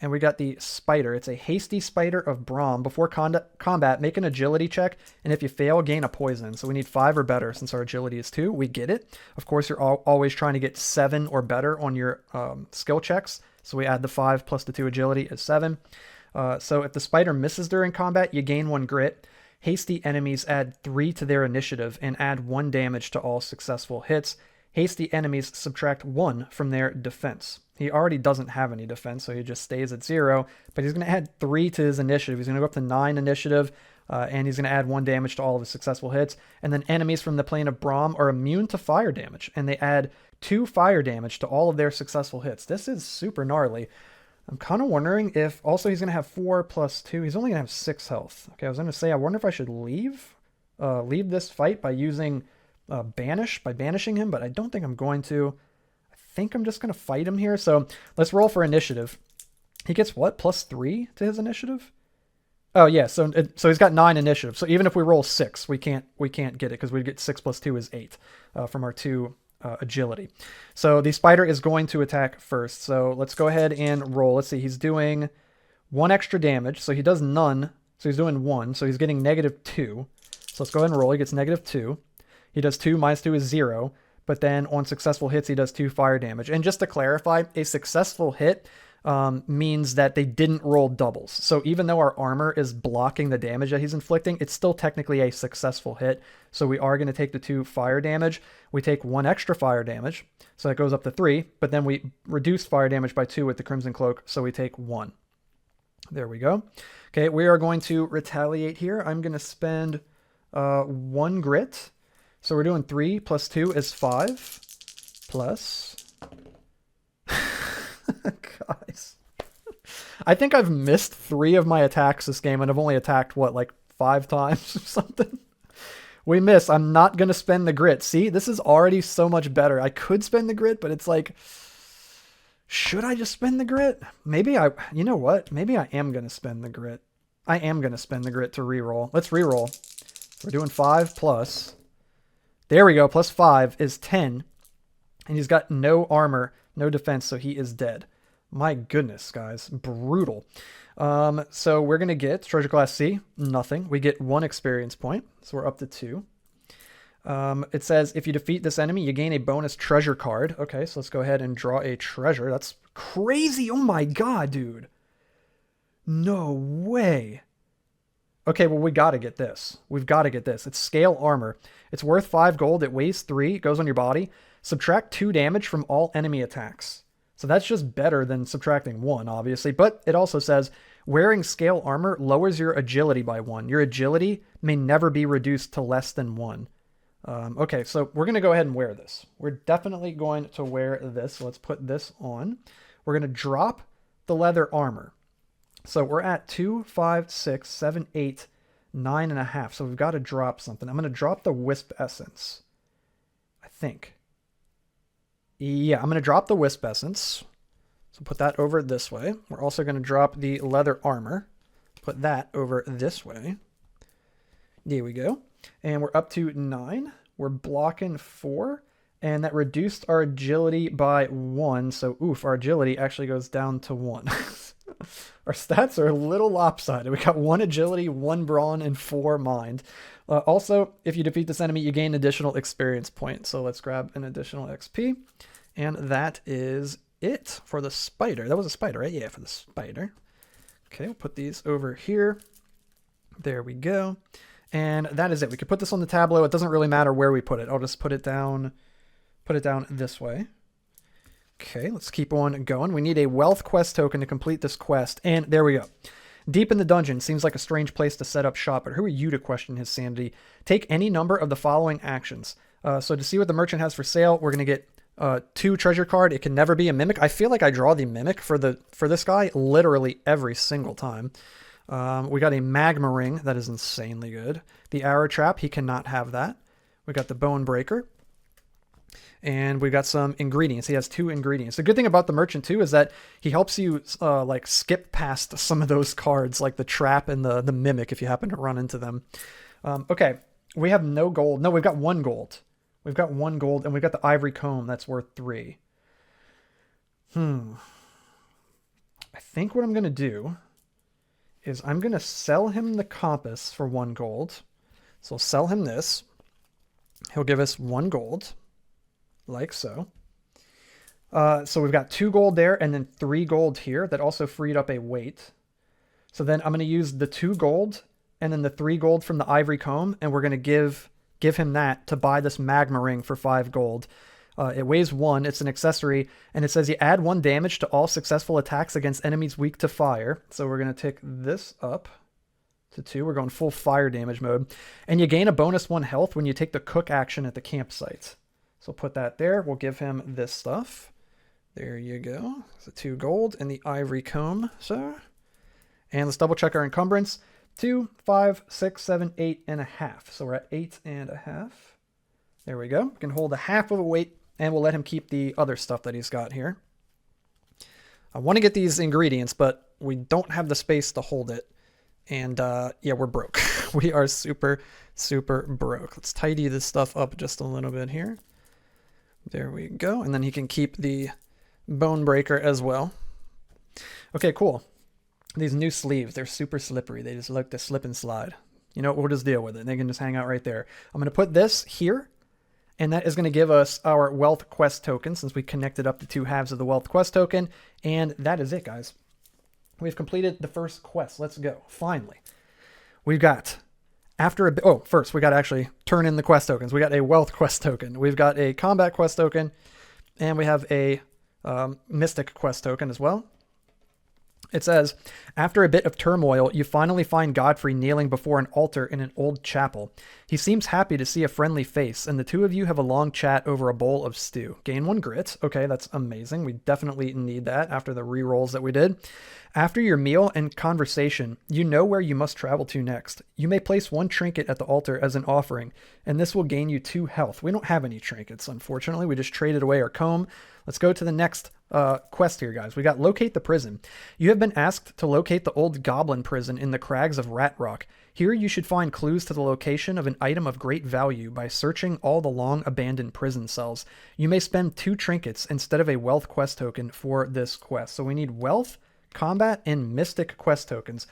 And we got the Spider. It's a Hasty Spider of Brahm. Before combat, make an agility check, and if you fail, gain a poison. So we need 5 or better since our agility is 2. We get it. Of course, you're always trying to get 7 or better on your skill checks. So we add the 5 plus the 2 agility is 7. So if the Spider misses during combat, you gain 1 grit. Hasty enemies add 3 to their initiative and add 1 damage to all successful hits. Hasty enemies subtract 1 from their defense. He already doesn't have any defense, so he just stays at 0, but he's going to add 3 to his initiative. He's going to go up to 9 initiative, and he's going to add 1 damage to all of his successful hits. And then enemies from the plane of Brahm are immune to fire damage, and they add 2 fire damage to all of their successful hits. This is super gnarly. I'm kind of wondering if also he's going to have 4 plus 2. He's only going to have 6 health. Okay, I was going to say, I wonder if I should leave this fight by using banishing him, but I don't think I'm going to. I think I'm just going to fight him here. So let's roll for initiative. He gets what? Plus 3 to his initiative? Oh yeah, so he's got 9 initiative. So even if we roll 6, we can't get it because we get 6 plus 2 is 8 from our 2 agility. So the Spider is going to attack first. So let's go ahead and roll. Let's see. He's doing 1 extra damage. So he does none. So he's doing 1. So he's getting -2. So let's go ahead and roll. He gets -2. He does 2 minus 2 is 0. But then on successful hits, he does 2 fire damage. And just to clarify, a successful hit means that they didn't roll doubles. So even though our armor is blocking the damage that he's inflicting, it's still technically a successful hit. So we are going to take the 2 fire damage. We take 1 extra fire damage. So that goes up to 3. But then we reduce fire damage by 2 with the Crimson Cloak. So we take 1. There we go. Okay, we are going to retaliate here. I'm going to spend 1 grit. So we're doing 3 plus 2 is 5. Plus... Guys. I think I've missed 3 of my attacks this game, and I've only attacked, what, like 5 times or something? We miss. I'm not going to spend the grit. See, this is already so much better. I could spend the grit, but it's like... Should I just spend the grit? Maybe you know what? Maybe I am going to spend the grit. I am going to spend the grit to reroll. Let's reroll. We're doing 5 plus... There we go. Plus 5 is 10. And he's got no armor, no defense, so he is dead. My goodness, guys. Brutal. So we're going to get Treasure Class C. Nothing. We get 1 experience point. So we're up to 2. It says, if you defeat this enemy, you gain a bonus treasure card. Okay, so let's go ahead and draw a treasure. That's crazy. Oh my god, dude. No way. Okay, well, we got to get this. We've got to get this. It's scale armor. It's worth 5 gold. It weighs 3. It goes on your body. Subtract 2 damage from all enemy attacks. So that's just better than subtracting 1, obviously. But it also says, wearing scale armor lowers your agility by 1. Your agility may never be reduced to less than 1. Okay, so we're going to go ahead and wear this. We're definitely going to wear this. So let's put this on. We're going to drop the leather armor. So we're at 2, 5, 6, 7, 8, 9.5. So we've got to drop something. I'm going to drop the Wisp Essence. I think. Yeah, I'm going to drop the Wisp Essence. So put that over this way. We're also going to drop the leather armor. Put that over this way. There we go. And we're up to 9. We're blocking 4. And that reduced our agility by 1. So, oof, our agility actually goes down to 1. Our stats are a little lopsided. We got 1 agility, 1 brawn, and 4 mind. Also, if you defeat this enemy, you gain additional experience points. So let's grab an additional XP. And that is it for the spider. That was a spider, right? Yeah, for the spider. Okay, we'll put these over here. There we go. And that is it. We could put this on the tableau. It doesn't really matter where we put it. I'll just put it down this way. Okay, let's keep on going. We need a wealth quest token to complete this quest. And there we go. Deep in the dungeon seems like a strange place to set up shop, but who are you to question his sanity? Take any number of the following actions. So to see what the merchant has for sale, we're going to get 2 treasure card. It can never be a mimic. I feel like I draw the mimic for this guy literally every single time. We got a magma ring. That is insanely good. The arrow trap. He cannot have that. We got the bone breaker. And we got some ingredients. He has 2 ingredients. The good thing about the merchant too is that he helps you like skip past some of those cards, like the trap and the mimic if you happen to run into them. Okay, we have no gold. No, we've got 1 gold. We've got 1 gold, and we've got the ivory comb that's worth 3. I think what I'm gonna do is I'm gonna sell him the compass for 1 gold. So I'll sell him this. He'll give us 1 gold. Like so. So we've got 2 gold there and then 3 gold here. That also freed up a weight. So then I'm going to use the 2 gold and then the 3 gold from the ivory comb, and we're going to give him that to buy this magma ring for 5 gold. It weighs 1. It's an accessory, and it says you add 1 damage to all successful attacks against enemies weak to fire. So we're going to take this up to 2. We're going full fire damage mode. And you gain a bonus 1 health when you take the cook action at the campsite. So put that there. We'll give him this stuff. There you go. So 2 gold and the ivory comb, sir. And let's double check our encumbrance. 2, 5, 6, 7, 8.5. So we're at 8.5. There we go. We can hold a half of a weight, and we'll let him keep the other stuff that he's got here. I want to get these ingredients, but we don't have the space to hold it. And yeah, we're broke. We are super, super broke. Let's tidy this stuff up just a little bit here. There we go. And then he can keep the bone breaker as well. Okay, cool. These new sleeves, they're super slippery. They just like to slip and slide. You know, we'll just deal with it. They can just hang out right there. I'm going to put this here, and that is going to give us our wealth quest token since we connected up the 2 halves of the wealth quest token. And that is it, guys. We've completed the first quest. Let's go. Finally. We've got... first, we got to actually turn in the quest tokens. We got a wealth quest token. We've got a combat quest token, and we have a mystic quest token as well. It says, after a bit of turmoil, you finally find Godfrey kneeling before an altar in an old chapel. He seems happy to see a friendly face, and the 2 of you have a long chat over a bowl of stew. Gain 1 grit. Okay, that's amazing. We definitely need that after the rerolls that we did. After your meal and conversation, you know where you must travel to next. You may place 1 trinket at the altar as an offering, and this will gain you 2 health. We don't have any trinkets, unfortunately. We just traded away our comb. Let's go to the next quest here, guys. We got locate the prison. You have been asked to locate the old goblin prison in the crags of Rat Rock. Here you should find clues to the location of an item of great value by searching all the long abandoned prison cells. You may spend 2 trinkets instead of a wealth quest token for this quest. So we need wealth, combat, and mystic quest tokens.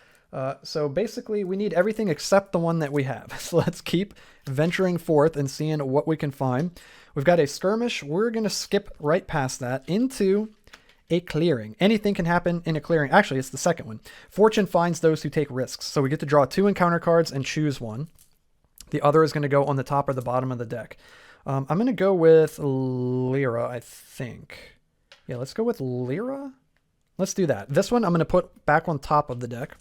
So basically we need everything except the one that we have. So let's keep venturing forth and seeing what we can find. We've got a skirmish. We're going to skip right past that into a clearing. Anything can happen in a clearing. Actually, it's the second one. Fortune finds those who take risks. So we get to draw 2 encounter cards and choose one. The other is going to go on the top or the bottom of the deck. I'm going to go with Lyra, I think. Yeah, let's go with Lyra. Let's do that. This one I'm going to put back on top of the deck.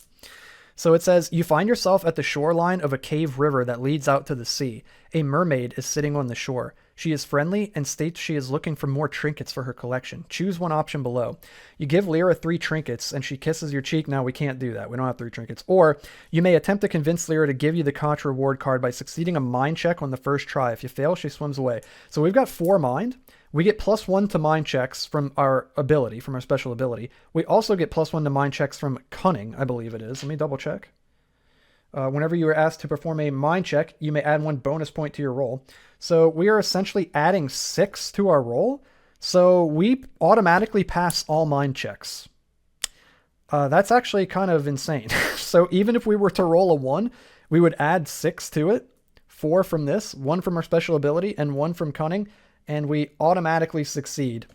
So it says, you find yourself at the shoreline of a cave river that leads out to the sea. A mermaid is sitting on the shore. She is friendly and states she is looking for more trinkets for her collection. Choose one option below. You give Lyra 3 trinkets and she kisses your cheek. Now we can't do that. We don't have 3 trinkets. Or you may attempt to convince Lyra to give you the contra reward card by succeeding a mind check on the first try. If you fail, she swims away. So we've got 4 mind. We get +1 to mind checks from our ability, from our special ability. We also get +1 to mind checks from cunning, I believe it is. Let me double check. Whenever you are asked to perform a mind check, you may add 1 bonus point to your roll. So we are essentially adding 6 to our roll. So we automatically pass all mind checks. That's actually kind of insane. So even if we were to roll a 1, we would add 6 to it. 4 from this, 1 from our special ability, and 1 from cunning, and we automatically succeed.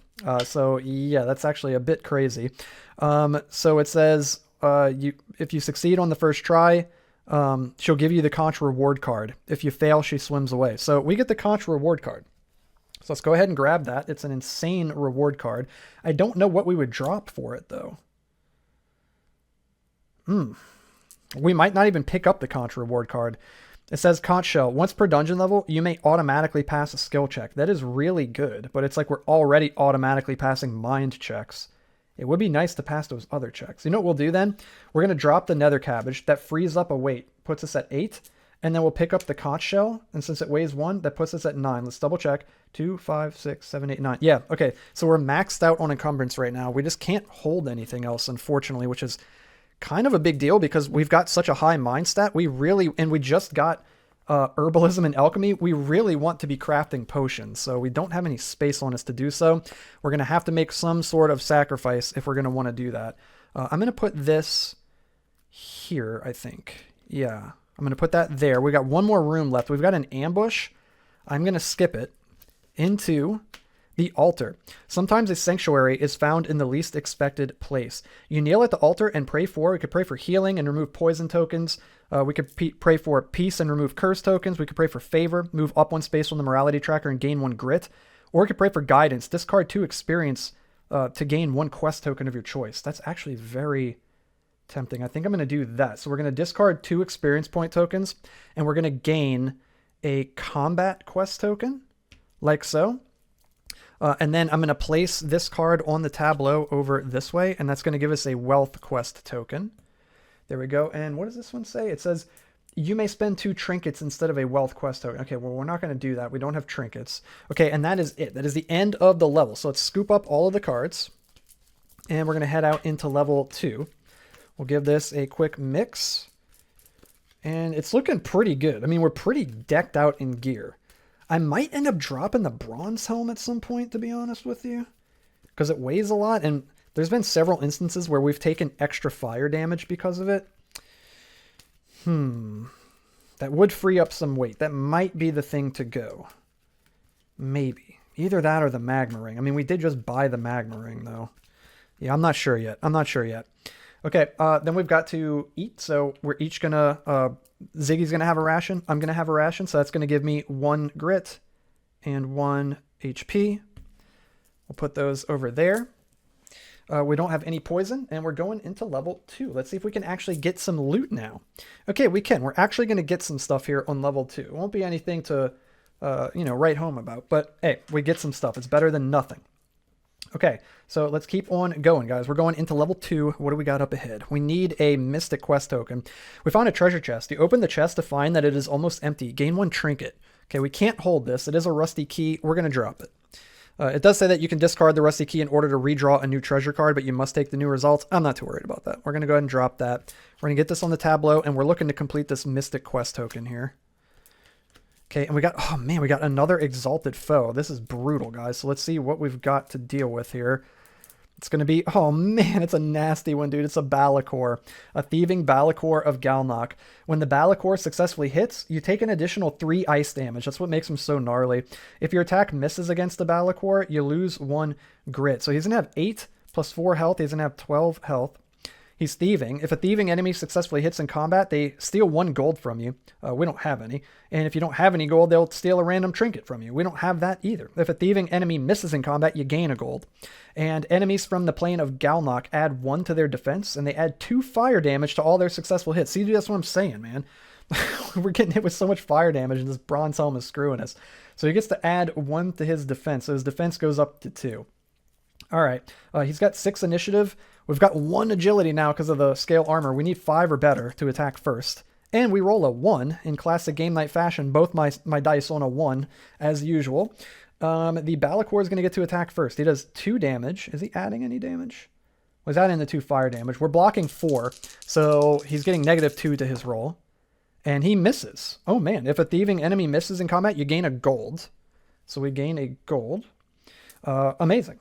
So yeah, that's actually a bit crazy. So it says if you succeed on the first try, she'll give you the conch reward card. If you fail, she swims away. So we get the conch reward card. So let's go ahead and grab that. It's an insane reward card. I don't know what we would drop for it, though. We might not even pick up the conch reward card. It says conch shell. Once per dungeon level, you may automatically pass a skill check. That is really good, but it's like we're already automatically passing mind checks. It would be nice to pass those other checks. You know what we'll do then? We're going to drop the nether cabbage. That frees up a weight, puts us at 8. And then we'll pick up the conch shell. And since it weighs 1, that puts us at 9. Let's double check. 2, 5, 6, 7, 8, 9. Yeah, okay. So we're maxed out on encumbrance right now. We just can't hold anything else, unfortunately, which is kind of a big deal because we've got such a high mind stat. We just got herbalism and alchemy. We really want to be crafting potions, so we don't have any space on us to do so. We're going to have to make some sort of sacrifice if we're going to want to do that. I'm going to put this here, I think. Yeah, I'm going to put that there. We got one more room left. We've got an ambush. I'm going to skip it into the altar. Sometimes a sanctuary is found in the least expected place. You kneel at the altar and pray for, we could pray for healing and remove poison tokens. We could pray for peace and remove curse tokens. We could pray for favor, move up 1 space on the morality tracker and gain 1 grit. Or we could pray for guidance, discard 2 experience to gain 1 quest token of your choice. That's actually very tempting. I think I'm going to do that. So we're going to discard 2 experience point tokens and we're going to gain a combat quest token, like so. And then I'm going to place this card on the tableau over this way, and that's going to give us a wealth quest token. There we go. And what does this one say? It says, you may spend 2 trinkets instead of a wealth quest token. Okay, well, we're not going to do that. We don't have trinkets. Okay, and that is it. That is the end of the level. So let's scoop up all of the cards, and we're going to head out into level 2. We'll give this a quick mix, and it's looking pretty good. I mean, we're pretty decked out in gear. I might end up dropping the bronze helm at some point, to be honest with you, because it weighs a lot, and there's been several instances where we've taken extra fire damage because of it. That would free up some weight. That might be the thing to go. Maybe. Either that or the magma ring. I mean, we did just buy the magma ring, though. Yeah, I'm not sure yet. Okay, then we've got to eat, so we're each going to... Ziggy's going to have a ration. I'm going to have a ration, so that's going to give me 1 grit and 1 HP. We'll put those over there. We don't have any poison, and we're going into level 2. Let's see if we can actually get some loot now. Okay, we can. We're actually going to get some stuff here on level 2. It won't be anything to, write home about, but hey, we get some stuff. It's better than nothing. Okay, so let's keep on going, guys. We're going into level 2. What do we got up ahead? We need a Mystic Quest token. We found a treasure chest. You open the chest to find that it is almost empty. Gain 1 trinket. Okay, we can't hold this. It is a rusty key. We're going to drop it. It does say that you can discard the rusty key in order to redraw a new treasure card, but you must take the new results. I'm not too worried about that. We're going to go ahead and drop that. We're going to get this on the tableau, and we're looking to complete this Mystic Quest token here. Okay, and we got another Exalted Foe. This is brutal, guys. So let's see what we've got to deal with here. It's going to be, oh man, it's a nasty one, dude. It's a Balakor, a Thieving Balakor of Galnock. When the Balakor successfully hits, you take an additional 3 ice damage. That's what makes him so gnarly. If your attack misses against the Balakor, you lose 1 grit. So he's going to have 8 plus 4 health. He's going to have 12 health. He's thieving. If a thieving enemy successfully hits in combat, they steal 1 gold from you. We don't have any. And if you don't have any gold, they'll steal a random trinket from you. We don't have that either. If a thieving enemy misses in combat, you gain a gold. And enemies from the plane of Galnock add 1 to their defense, and they add 2 fire damage to all their successful hits. See, that's what I'm saying, man. We're getting hit with so much fire damage, and this bronze helm is screwing us. So he gets to add 1 to his defense, so his defense goes up to 2. All right, he's got 6 initiative. We've got 1 agility now because of the scale armor. We need 5 or better to attack first. And we roll a 1 in classic game night fashion. Both my dice on a 1 as usual. The Balakor is going to get to attack first. He does 2 damage. Is he adding any damage? Was adding the 2 fire damage. We're blocking 4, so he's getting -2 to his roll. And he misses. Oh man, if a thieving enemy misses in combat, you gain a gold. So we gain a gold. Amazing.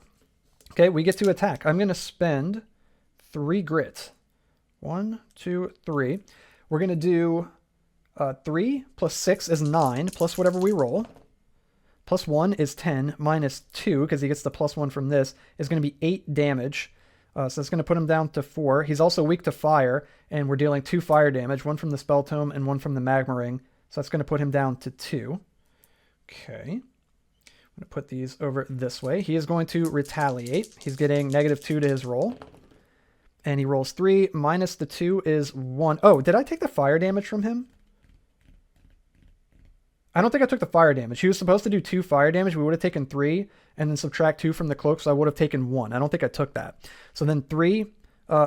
Okay, we get to attack. I'm going to spend 3 grit. 1, 2, 3. We're going to do 3 plus 6 is 9, plus whatever we roll. Plus 1 is 10, minus 2, because he gets the plus 1 from this, is going to be 8 damage. So that's going to put him down to 4. He's also weak to fire, and we're dealing 2 fire damage, 1 from the Spell Tome and 1 from the Magma Ring. So that's going to put him down to 2. Okay. I'm going to put these over this way. He is going to retaliate. He's getting -2 to his roll. And he rolls 3, minus the 2 is 1. Oh, did I take the fire damage from him? I don't think I took the fire damage. He was supposed to do 2 fire damage. We would have taken 3 and then subtract 2 from the cloak, so I would have taken 1. I don't think I took that. So then 3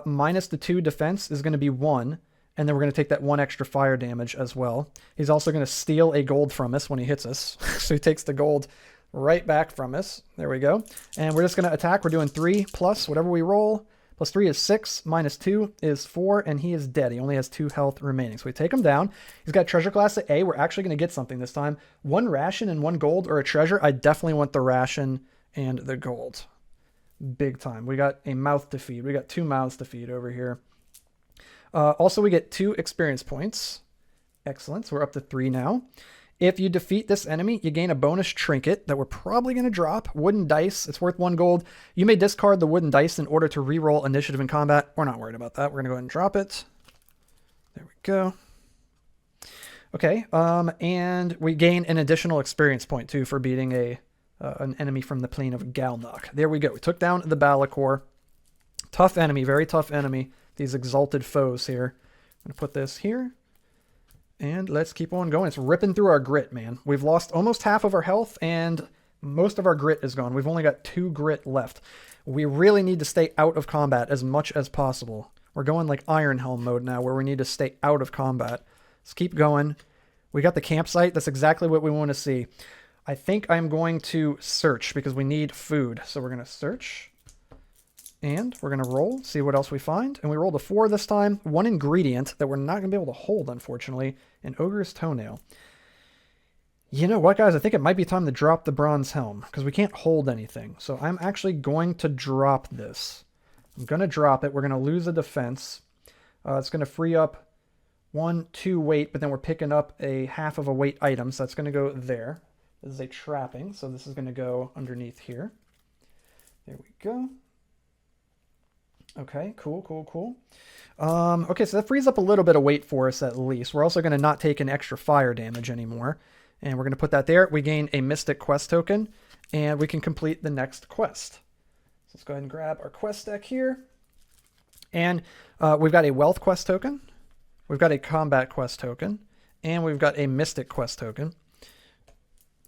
minus the 2 defense is going to be 1, and then we're going to take that 1 extra fire damage as well. He's also going to steal a gold from us when he hits us. So he takes the gold right back from us. There we go. And we're just going to attack. We're doing 3 plus whatever we roll. Plus 3 is 6, minus 2 is 4, and he is dead. He only has 2 health remaining. So we take him down. He's got treasure class at A. We're actually going to get something this time. 1 ration and 1 gold or a treasure. I definitely want the ration and the gold. Big time. We got a mouth to feed. We got 2 mouths to feed over here. Also, we get 2 experience points. Excellent. So we're up to 3 now. If you defeat this enemy, you gain a bonus trinket that we're probably going to drop. Wooden dice. It's worth 1 gold. You may discard the wooden dice in order to reroll initiative in combat. We're not worried about that. We're going to go ahead and drop it. There we go. Okay. And we gain an additional experience point, too, for beating an enemy from the plane of Galnock. There we go. We took down the Balakor. Tough enemy. Very tough enemy. These exalted foes here. I'm going to put this here. And let's keep on going. It's ripping through our grit, man. We've lost almost half of our health, and most of our grit is gone. We've only got 2 grit left. We really need to stay out of combat as much as possible. We're going like Iron Helm mode now, where we need to stay out of combat. Let's keep going. We got the campsite. That's exactly what we want to see. I think I'm going to search, because we need food. So we're going to search. And we're going to roll, see what else we find. And we rolled a 4 this time. 1 ingredient that we're not going to be able to hold, unfortunately. An ogre's toenail. You know what, guys? I think it might be time to drop the bronze helm, because we can't hold anything. So I'm actually going to drop this. I'm going to drop it. We're going to lose a defense. It's going to free up 1, 2 weight, but then we're picking up a half of a weight item. So that's going to go there. This is a trapping, so this is going to go underneath here. There we go. Okay, cool. Okay, so that frees up a little bit of weight for us at least. We're also going to not take an extra fire damage anymore. And we're going to put that there. We gain a Mystic Quest token, and we can complete the next quest. So let's go ahead and grab our quest deck here. And we've got a Wealth Quest token. We've got a Combat Quest token. And we've got a Mystic Quest token.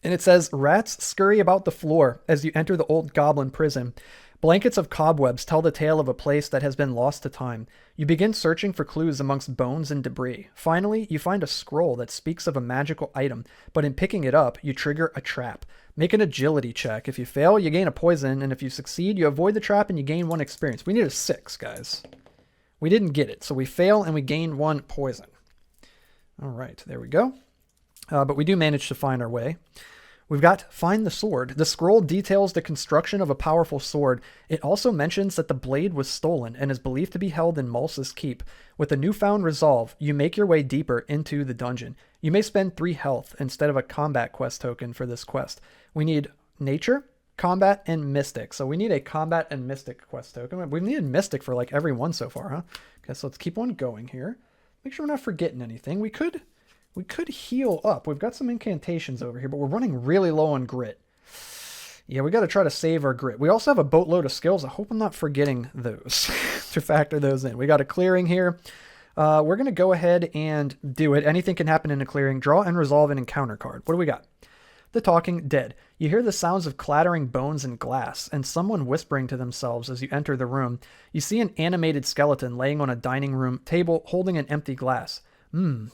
And it says, rats scurry about the floor as you enter the old goblin prison. Blankets of cobwebs tell the tale of a place that has been lost to time. You begin searching for clues amongst bones and debris. Finally, you find a scroll that speaks of a magical item, but in picking it up, you trigger a trap. Make an agility check. If you fail, you gain a poison, and if you succeed, you avoid the trap and you gain 1 experience. We need a 6, guys. We didn't get it, so we fail and we gain 1 poison. All right, there we go. But we do manage to find our way. We've got Find the Sword. The scroll details the construction of a powerful sword. It also mentions that the blade was stolen and is believed to be held in Mulsa's Keep. With a newfound resolve, you make your way deeper into the dungeon. You may spend 3 health instead of a combat quest token for this quest. We need nature, combat, and mystic. So we need a combat and mystic quest token. We've needed mystic for like every one so far, huh? Okay, so let's keep on going here. Make sure we're not forgetting anything. We could heal up. We've got some incantations over here, but we're running really low on grit. Yeah, we got to try to save our grit. We also have a boatload of skills. I hope I'm not forgetting those to factor those in. We got a clearing here. We're going to go ahead and do it. Anything can happen in a clearing. Draw and resolve an encounter card. What do we got? The Talking Dead. You hear the sounds of clattering bones and glass, and someone whispering to themselves as you enter the room. You see an animated skeleton laying on a dining room table holding an empty glass.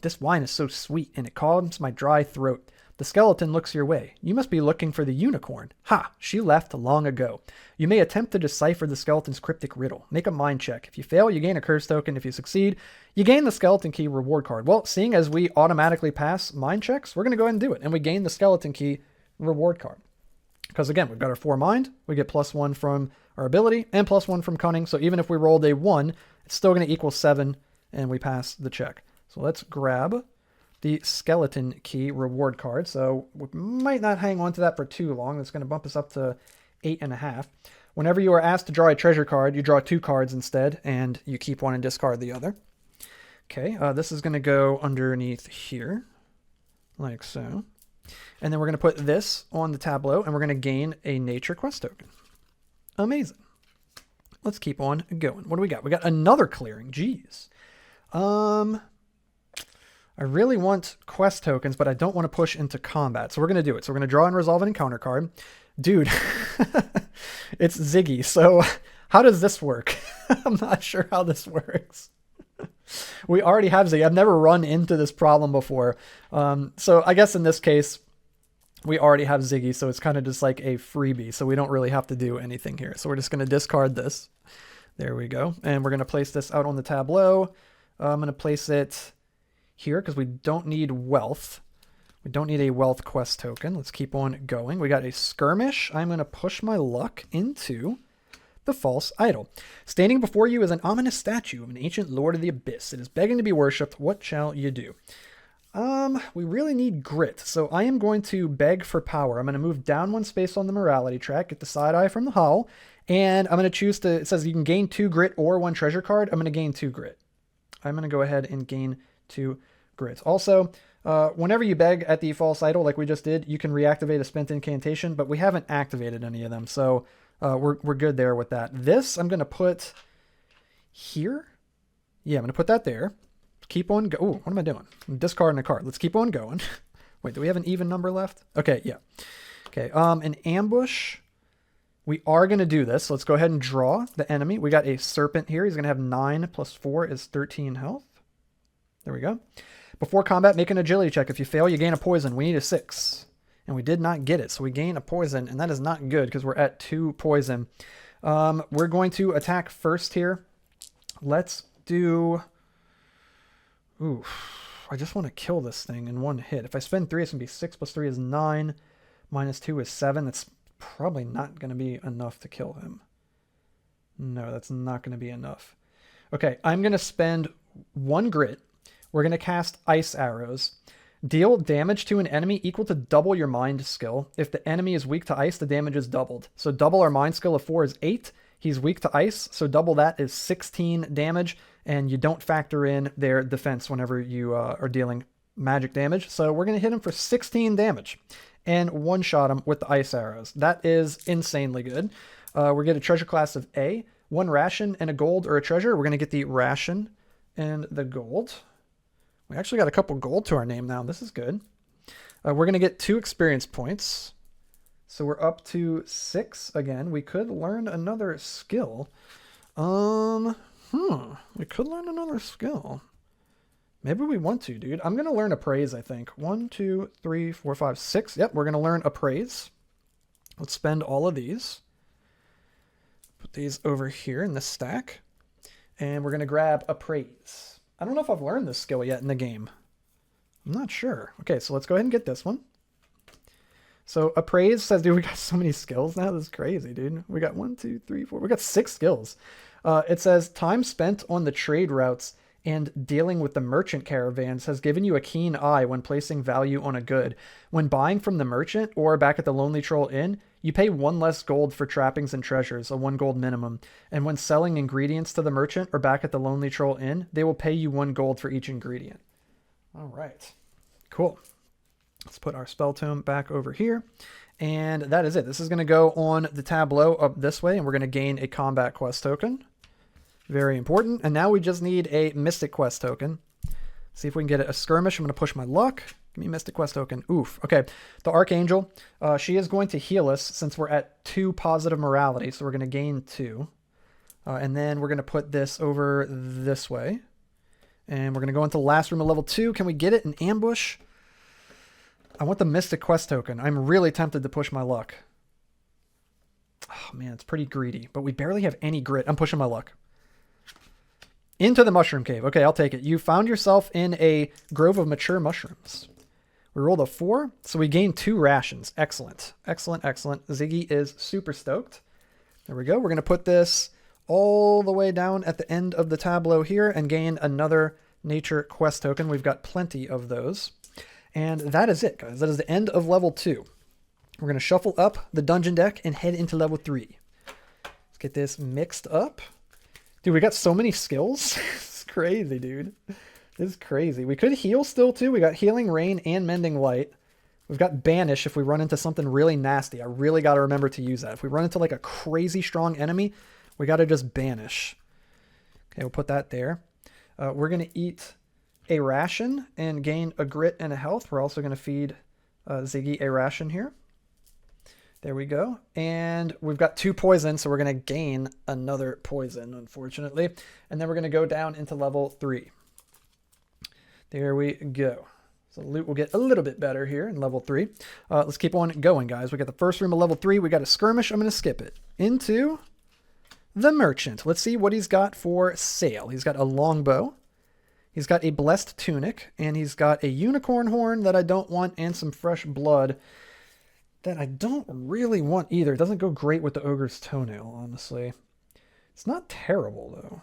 This wine is so sweet, and it calms my dry throat. The skeleton looks your way. You must be looking for the unicorn. Ha! She left long ago. You may attempt to decipher the skeleton's cryptic riddle. Make a mind check. If you fail, you gain a curse token. If you succeed, you gain the skeleton key reward card. Well, seeing as we automatically pass mind checks, we're going to go ahead and do it. And we gain the skeleton key reward card. Because again, we've got our 4 mind. We get +1 from our ability, and +1 from cunning. So even if we rolled a 1, it's still going to equal 7, and we pass the check. So let's grab the skeleton key reward card. So we might not hang on to that for too long. That's going to bump us up to 8.5. Whenever you are asked to draw a treasure card, you draw 2 cards instead, and you keep one and discard the other. Okay, this is going to go underneath here, like so. And then we're going to put this on the tableau, and we're going to gain a nature quest token. Amazing. Let's keep on going. What do we got? We got another clearing. Jeez. I really want quest tokens, but I don't want to push into combat. So we're going to do it. So we're going to draw and resolve an encounter card. Dude, it's Ziggy. So how does this work? I'm not sure how this works. We already have Ziggy. I've never run into this problem before. So I guess in this case, we already have Ziggy. So it's kind of just like a freebie. So we don't really have to do anything here. So we're just going to discard this. There we go. And we're going to place this out on the tableau. I'm going to place it here because we don't need wealth. We don't need a wealth quest token. Let's keep on going. We got a skirmish. I'm going to push my luck into the false idol. Standing before you is an ominous statue of an ancient lord of the abyss. It is begging to be worshipped. What shall you do? We really need grit. So I am going to beg for power. I'm going to move down 1 space on the morality track, get the side eye from the howl, and I'm going to choose to, it says you can gain 2 grit or 1 treasure card. I'm going to gain 2 grit. I'm going to go ahead and gain 2 grit. Also, whenever you beg at the false idol, like we just did, you can reactivate a spent incantation, but we haven't activated any of them. So we're good there with that. This I'm going to put here. Yeah, I'm going to put that there. Keep on go. Oh, what am I doing? I'm discarding a card. Let's keep on going. Wait, do we have an even number left? Okay, yeah. Okay, an ambush. We are going to do this. So let's go ahead and draw the enemy. We got a serpent here. He's going to have 9 + 4 is 13 health. There we go. Before combat, make an agility check. If you fail, you gain a poison. We need a 6. And we did not get it. So we gain a poison, and that is not good because we're at 2 poison. We're going to attack first here. Let's do... Ooh, I just want to kill this thing in 1 hit. If I spend 3, it's going to be 6 + 3 is 9. -2 is 7. That's probably not going to be enough to kill him. No, that's not going to be enough. Okay, I'm going to spend 1 grit. We're going to cast ice arrows. Deal damage to an enemy equal to double your mind skill. If the enemy is weak to ice, the damage is doubled. So double our mind skill of 4 is 8. He's weak to ice, so double that is 16 damage, and you don't factor in their defense whenever you are dealing magic damage. So we're going to hit him for 16 damage and one-shot him with the ice arrows. That is insanely good. We're going to treasure class of A, 1 ration and a gold or a treasure. We're going to get the ration and the gold. We actually got a couple gold to our name now. This is good. We're going to get 2 experience points. So we're up to 6 again. We could learn another skill. We could learn another skill. Maybe we want to, dude. I'm going to learn appraise, I think. 1, 2, 3, 4, 5, 6. Yep, we're going to learn appraise. Let's spend all of these. Put these over here in this stack. And we're going to grab appraise. I don't know if I've learned this skill yet in the game. I'm not sure. Okay, so let's go ahead and get this one. So appraise says, dude, we got so many skills now. This is crazy, dude. We got 1, 2, 3, 4. We got 6 skills. It says time spent on the trade routes and dealing with the merchant caravans has given you a keen eye when placing value on a good. When buying from the merchant or back at the Lonely Troll Inn, you pay 1 less gold for trappings and treasures, a 1 gold minimum. And when selling ingredients to the merchant or back at the Lonely Troll Inn, they will pay you 1 gold for each ingredient. All right, cool. Let's put our spell tome back over here. And that is it. This is going to go on the tableau up this way, and we're going to gain a combat quest token. Very important. And now we just need a mystic quest token. See if we can get a skirmish. I'm going to push my luck. Give me a mystic quest token. Oof. Okay. The Archangel, she is going to heal us since we're at 2 positive morality. So we're going to gain 2. And then we're going to put this over this way. And we're going to go into the last room of level 2. Can we get it in ambush? I want the mystic quest token. I'm really tempted to push my luck. Oh man, it's pretty greedy, but we barely have any grit. I'm pushing my luck. Into the mushroom cave. Okay, I'll take it. You found yourself in a grove of mature mushrooms. We rolled a 4, so we gained 2 rations. Excellent. Excellent, excellent. Ziggy is super stoked. There we go. We're going to put this all the way down at the end of the tableau here and gain another nature quest token. We've got plenty of those. And that is it, guys. That is the end of level 2. We're going to shuffle up the dungeon deck and head into level 3. Let's get this mixed up. Dude, we got so many skills. It's crazy, dude. This is crazy. We could heal still, too. We got Healing Rain and Mending Light. We've got Banish if we run into something really nasty. I really got to remember to use that. If we run into like a crazy strong enemy, we got to just Banish. Okay, we'll put that there. We're going to eat a ration and gain a grit and a health. We're also going to feed Ziggy a ration here. There we go. And we've got 2 poison, so we're going to gain another poison, unfortunately. And then we're going to go down into level 3. There we go. So loot will get a little bit better here in level 3. Let's keep on going, guys. We got the first room of level 3. We got a skirmish. I'm going to skip it. Into the merchant. Let's see what he's got for sale. He's got a longbow. He's got a blessed tunic. And he's got a unicorn horn that I don't want and some fresh blood that I don't really want either. It doesn't go great with the ogre's toenail, honestly. It's not terrible, though.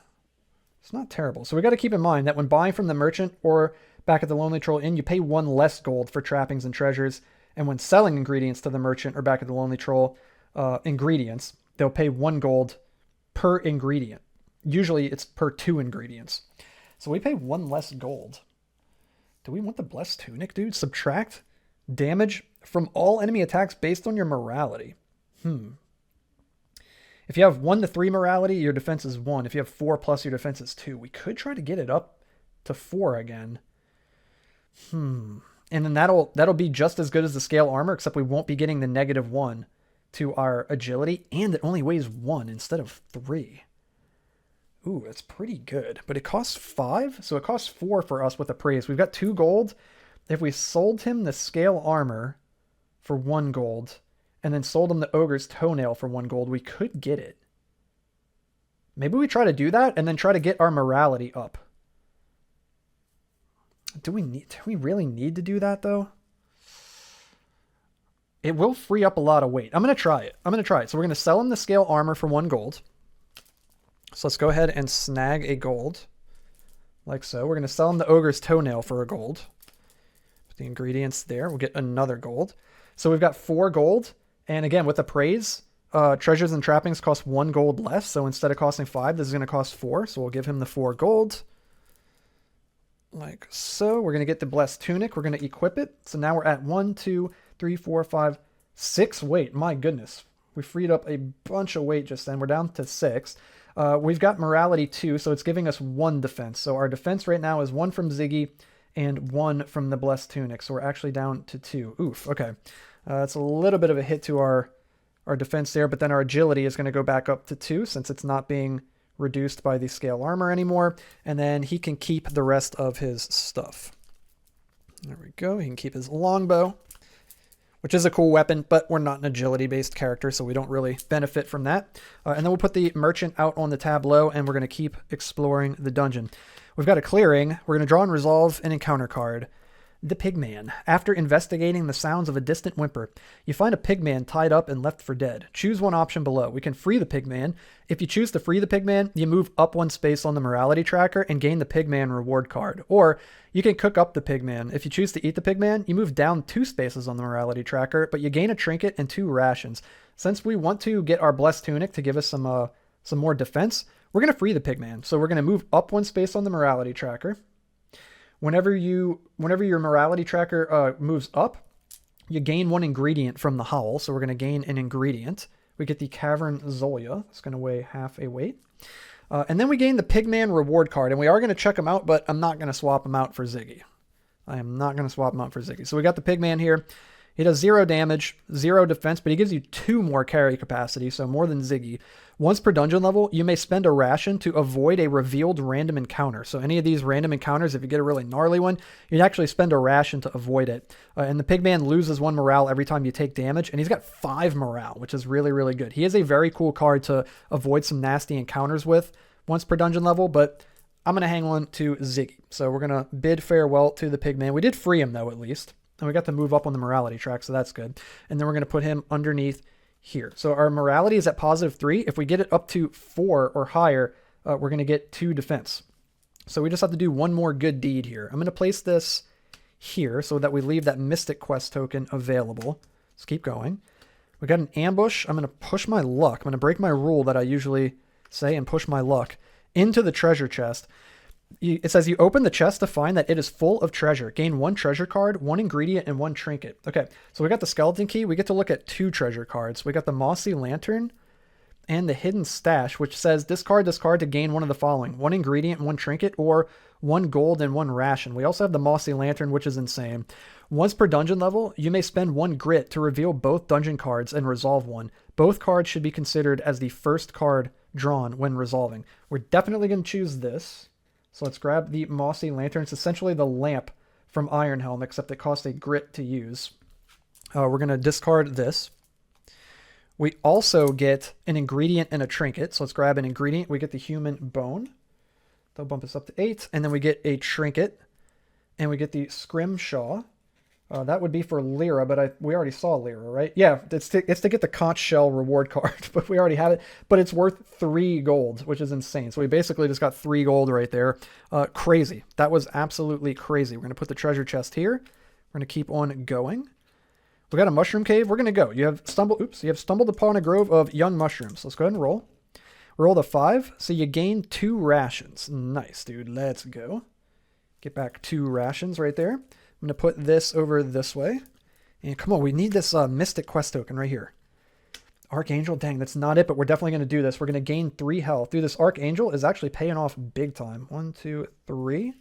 It's not terrible. So we got to keep in mind that when buying from the merchant or back at the Lonely Troll Inn, you pay 1 less gold for trappings and treasures. And when selling ingredients to the merchant or back at the Lonely Troll ingredients, they'll pay 1 gold per ingredient. Usually it's per 2 ingredients. So we pay 1 less gold. Do we want the blessed tunic, dude? Subtract damage from all enemy attacks based on your morality. If you have 1 to 3 morality, your defense is 1. If you have 4 plus, your defense is 2. We could try to get it up to 4 again. And then that'll be just as good as the scale armor, except we won't be getting the -1 to our agility, and it only weighs 1 instead of 3. Ooh, that's pretty good. But it costs 5, so it costs 4 for us with appraise. We've got 2 gold. If we sold him the scale armor for 1 gold, and then sold him the ogre's toenail for 1 gold, we could get it. Maybe we try to do that, and then try to get our morality up. Do we really need to do that, though? It will free up a lot of weight. I'm going to try it. So we're going to sell him the scale armor for 1 gold. So let's go ahead and snag a gold. Like so. We're going to sell him the ogre's toenail for a gold. Put the ingredients there. We'll get another gold. So we've got 4 gold. And again, with appraise, treasures and trappings cost 1 gold less. So instead of costing 5, this is going to cost 4. So we'll give him the 4 gold. Like so. We're going to get the blessed tunic. We're going to equip it. So now we're at 1, 2, 3, 4, 5, 6 weight. My goodness. We freed up a bunch of weight just then. We're down to 6. We've got morality 2, so it's giving us 1 defense. So our defense right now is 1 from Ziggy and 1 from the blessed tunic. So we're actually down to 2. Oof. Okay. That's a little bit of a hit to our defense there, but then our agility is going to go back up to 2 since it's not being reduced by the scale armor anymore. And then he can keep the rest of his stuff. There we go. He can keep his longbow, which is a cool weapon, but we're not an agility-based character, so we don't really benefit from that. And then we'll put the merchant out on the tableau, and we're going to keep exploring the dungeon. We've got a clearing. We're going to draw and resolve an encounter card. The Pigman. After investigating the sounds of a distant whimper, you find a pigman tied up and left for dead. Choose one option below. We can free the pigman. If you choose to free the pigman, you move up 1 space on the morality tracker and gain the pigman reward card. Or you can cook up the pigman. If you choose to eat the pigman, you move down 2 spaces on the morality tracker, but you gain a trinket and 2 rations. Since we want to get our blessed tunic to give us some more defense, we're going to free the pigman. So we're going to move up 1 space on the morality tracker. Whenever your morality tracker moves up, you gain 1 ingredient from the howl. So we're going to gain an ingredient. We get the Cavern Zolia. It's going to weigh half a weight. And then we gain the Pigman reward card. And we are going to check him out, but I'm not going to swap him out for Ziggy. I am not going to swap him out for Ziggy. So we got the Pigman here. He does 0 damage, 0 defense, but he gives you 2 more carry capacity, so more than Ziggy. Once per dungeon level, you may spend a ration to avoid a revealed random encounter. So any of these random encounters, if you get a really gnarly one, you'd actually spend a ration to avoid it. And the Pigman loses 1 morale every time you take damage, and he's got 5 morale, which is really, really good. He is a very cool card to avoid some nasty encounters with once per dungeon level, but I'm going to hang on to Ziggy. So we're going to bid farewell to the Pigman. We did free him, though, at least. And we got to move up on the morality track, so that's good. And then we're going to put him underneath here. So our morality is at +3. If we get it up to 4 or higher, we're going to get 2 defense. So we just have to do one more good deed here. I'm going to place this here so that we leave that Mystic Quest token available. Let's keep going. We got an ambush. I'm going to push my luck. I'm going to break my rule that I usually say and push my luck into the treasure chest. It says you open the chest to find that it is full of treasure. Gain 1 treasure card, 1 ingredient, and 1 trinket. Okay, so we got the skeleton key. We get to look at 2 treasure cards. We got the mossy lantern and the hidden stash, which says discard this card to gain one of the following: 1 ingredient, 1 trinket, or 1 gold and 1 ration. We also have the mossy lantern, which is insane. Once per dungeon level, you may spend 1 grit to reveal both dungeon cards and resolve one. Both cards should be considered as the first card drawn when resolving. We're definitely going to choose this. So let's grab the mossy lantern. It's essentially the lamp from Ironhelm, except it costs a grit to use. We're going to discard this. We also get an ingredient and a trinket. So let's grab an ingredient. We get the human bone. They'll bump us up to 8. And then we get a trinket. And we get the scrimshaw. That would be for Lyra, but we already saw Lyra, right? Yeah, it's to get the conch shell reward card, but we already have it. But it's worth 3 gold, which is insane. So we basically just got 3 gold right there. Crazy. That was absolutely crazy. We're going to put the treasure chest here. We're going to keep on going. We got a mushroom cave. We're going to go. You have stumbled upon a grove of young mushrooms. Let's go ahead and roll. Rolled a 5, so you gain 2 rations. Nice, dude. Let's go. Get back 2 rations right there. I'm going to put this over this way. And come on, we need this Mystic Quest token right here. Archangel, dang, that's not it, but we're definitely going to do this. We're going to gain 3 health. Dude, this Archangel is actually paying off big time. 1, 2, 3.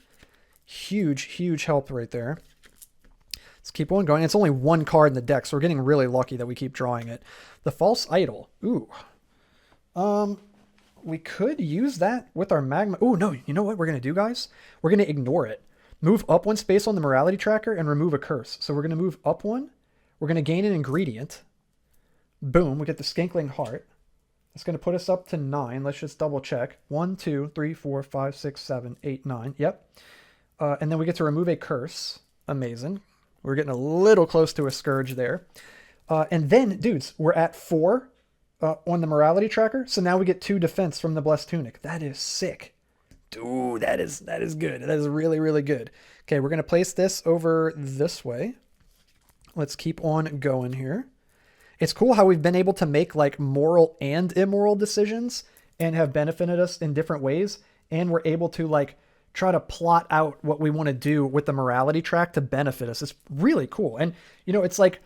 Huge, huge help right there. Let's keep on going. It's only 1 card in the deck, so we're getting really lucky that we keep drawing it. The False Idol. Ooh. We could use that with our magma. Ooh, no, you know what we're going to do, guys? We're going to ignore it. Move up 1 space on the morality tracker and remove a curse. So we're going to move up 1. We're going to gain an ingredient. Boom, we get the Skankling Heart. It's going to put us up to 9. Let's just double check. 1, 2, 3, 4, 5, 6, 7, 8, 9. Yep. And then we get to remove a curse. Amazing. We're getting a little close to a Scourge there. And then, dudes, we're at 4 on the morality tracker. So now we get 2 defense from the Blessed Tunic. That is sick. Dude, that is good. That is really, really good. Okay, we're going to place this over this way. Let's keep on going here. It's cool how we've been able to make like moral and immoral decisions and have benefited us in different ways. And we're able to like try to plot out what we want to do with the morality track to benefit us. It's really cool. And, you know, it's like,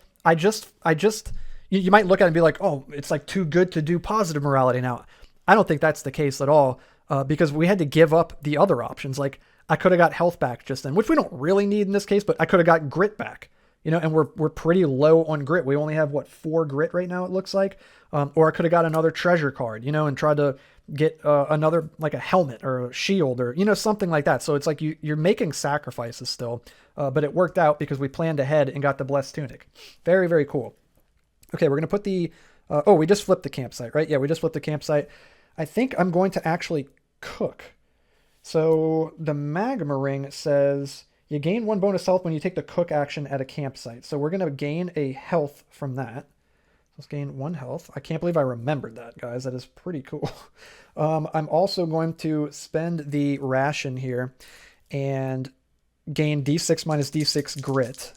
you might look at it and be like, oh, it's like too good to do positive morality now. I don't think that's the case at all. Because we had to give up the other options. Like I could have got health back just then, which we don't really need in this case, but I could have got grit back, you know, and we're pretty low on grit. We only have 4 grit right now, it looks like. Or I could have got another treasure card, you know, and tried to get another, like a helmet or a shield or, you know, something like that. So it's like you're making sacrifices still, but it worked out because we planned ahead and got the Blessed Tunic. Very, very cool. Okay, we're going to put the, we just flipped the campsite, right? Yeah, we just flipped the campsite. I think I'm going to actually cook. So the magma ring says you gain 1 bonus health when you take the cook action at a campsite. So we're going to gain a health from that. Let's gain 1 health. I can't believe I remembered that, guys. That is pretty cool. I'm also going to spend the ration here and gain D6 minus D6 grit.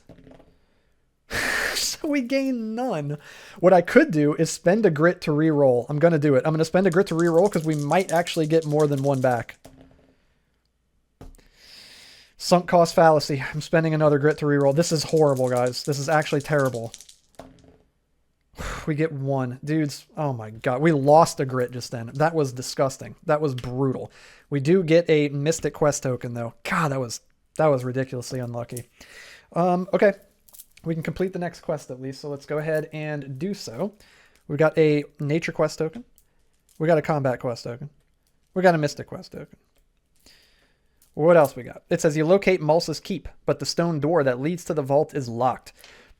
So we gain none. What I could do is spend a grit to reroll. I'm going to do it. I'm going to spend a grit to reroll because we might actually get more than 1 back. Sunk cost fallacy. I'm spending another grit to reroll. This is horrible, guys. This is actually terrible. We get 1. Dudes, oh my god. We lost a grit just then. That was disgusting. That was brutal. We do get a Mystic Quest token, though. God, that was ridiculously unlucky. Okay. We can complete the next quest at least, so let's go ahead and do so. We got a Nature Quest token. We got a Combat Quest token. We got a Mystic Quest token. What else we got? It says you locate Malsa's Keep, but the stone door that leads to the vault is locked.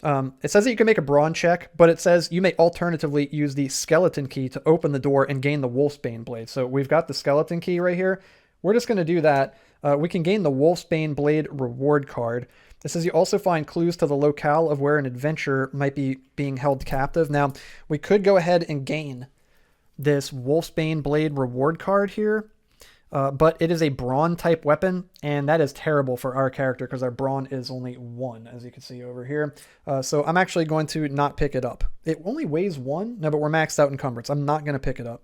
It says that you can make a brawn check, but it says you may alternatively use the skeleton key to open the door and gain the Wolfsbane blade. So we've got the skeleton key right here. We're just going to do that. We can gain the Wolfsbane Blade reward card. It says you also find clues to the locale of where an adventurer might be being held captive. Now, we could go ahead and gain this Wolfsbane Blade reward card here, but it is a brawn type weapon, and that is terrible for our character because our brawn is only 1, as you can see over here. So I'm actually going to not pick it up. It only weighs 1. No, but we're maxed out encumbrance. I'm not going to pick it up,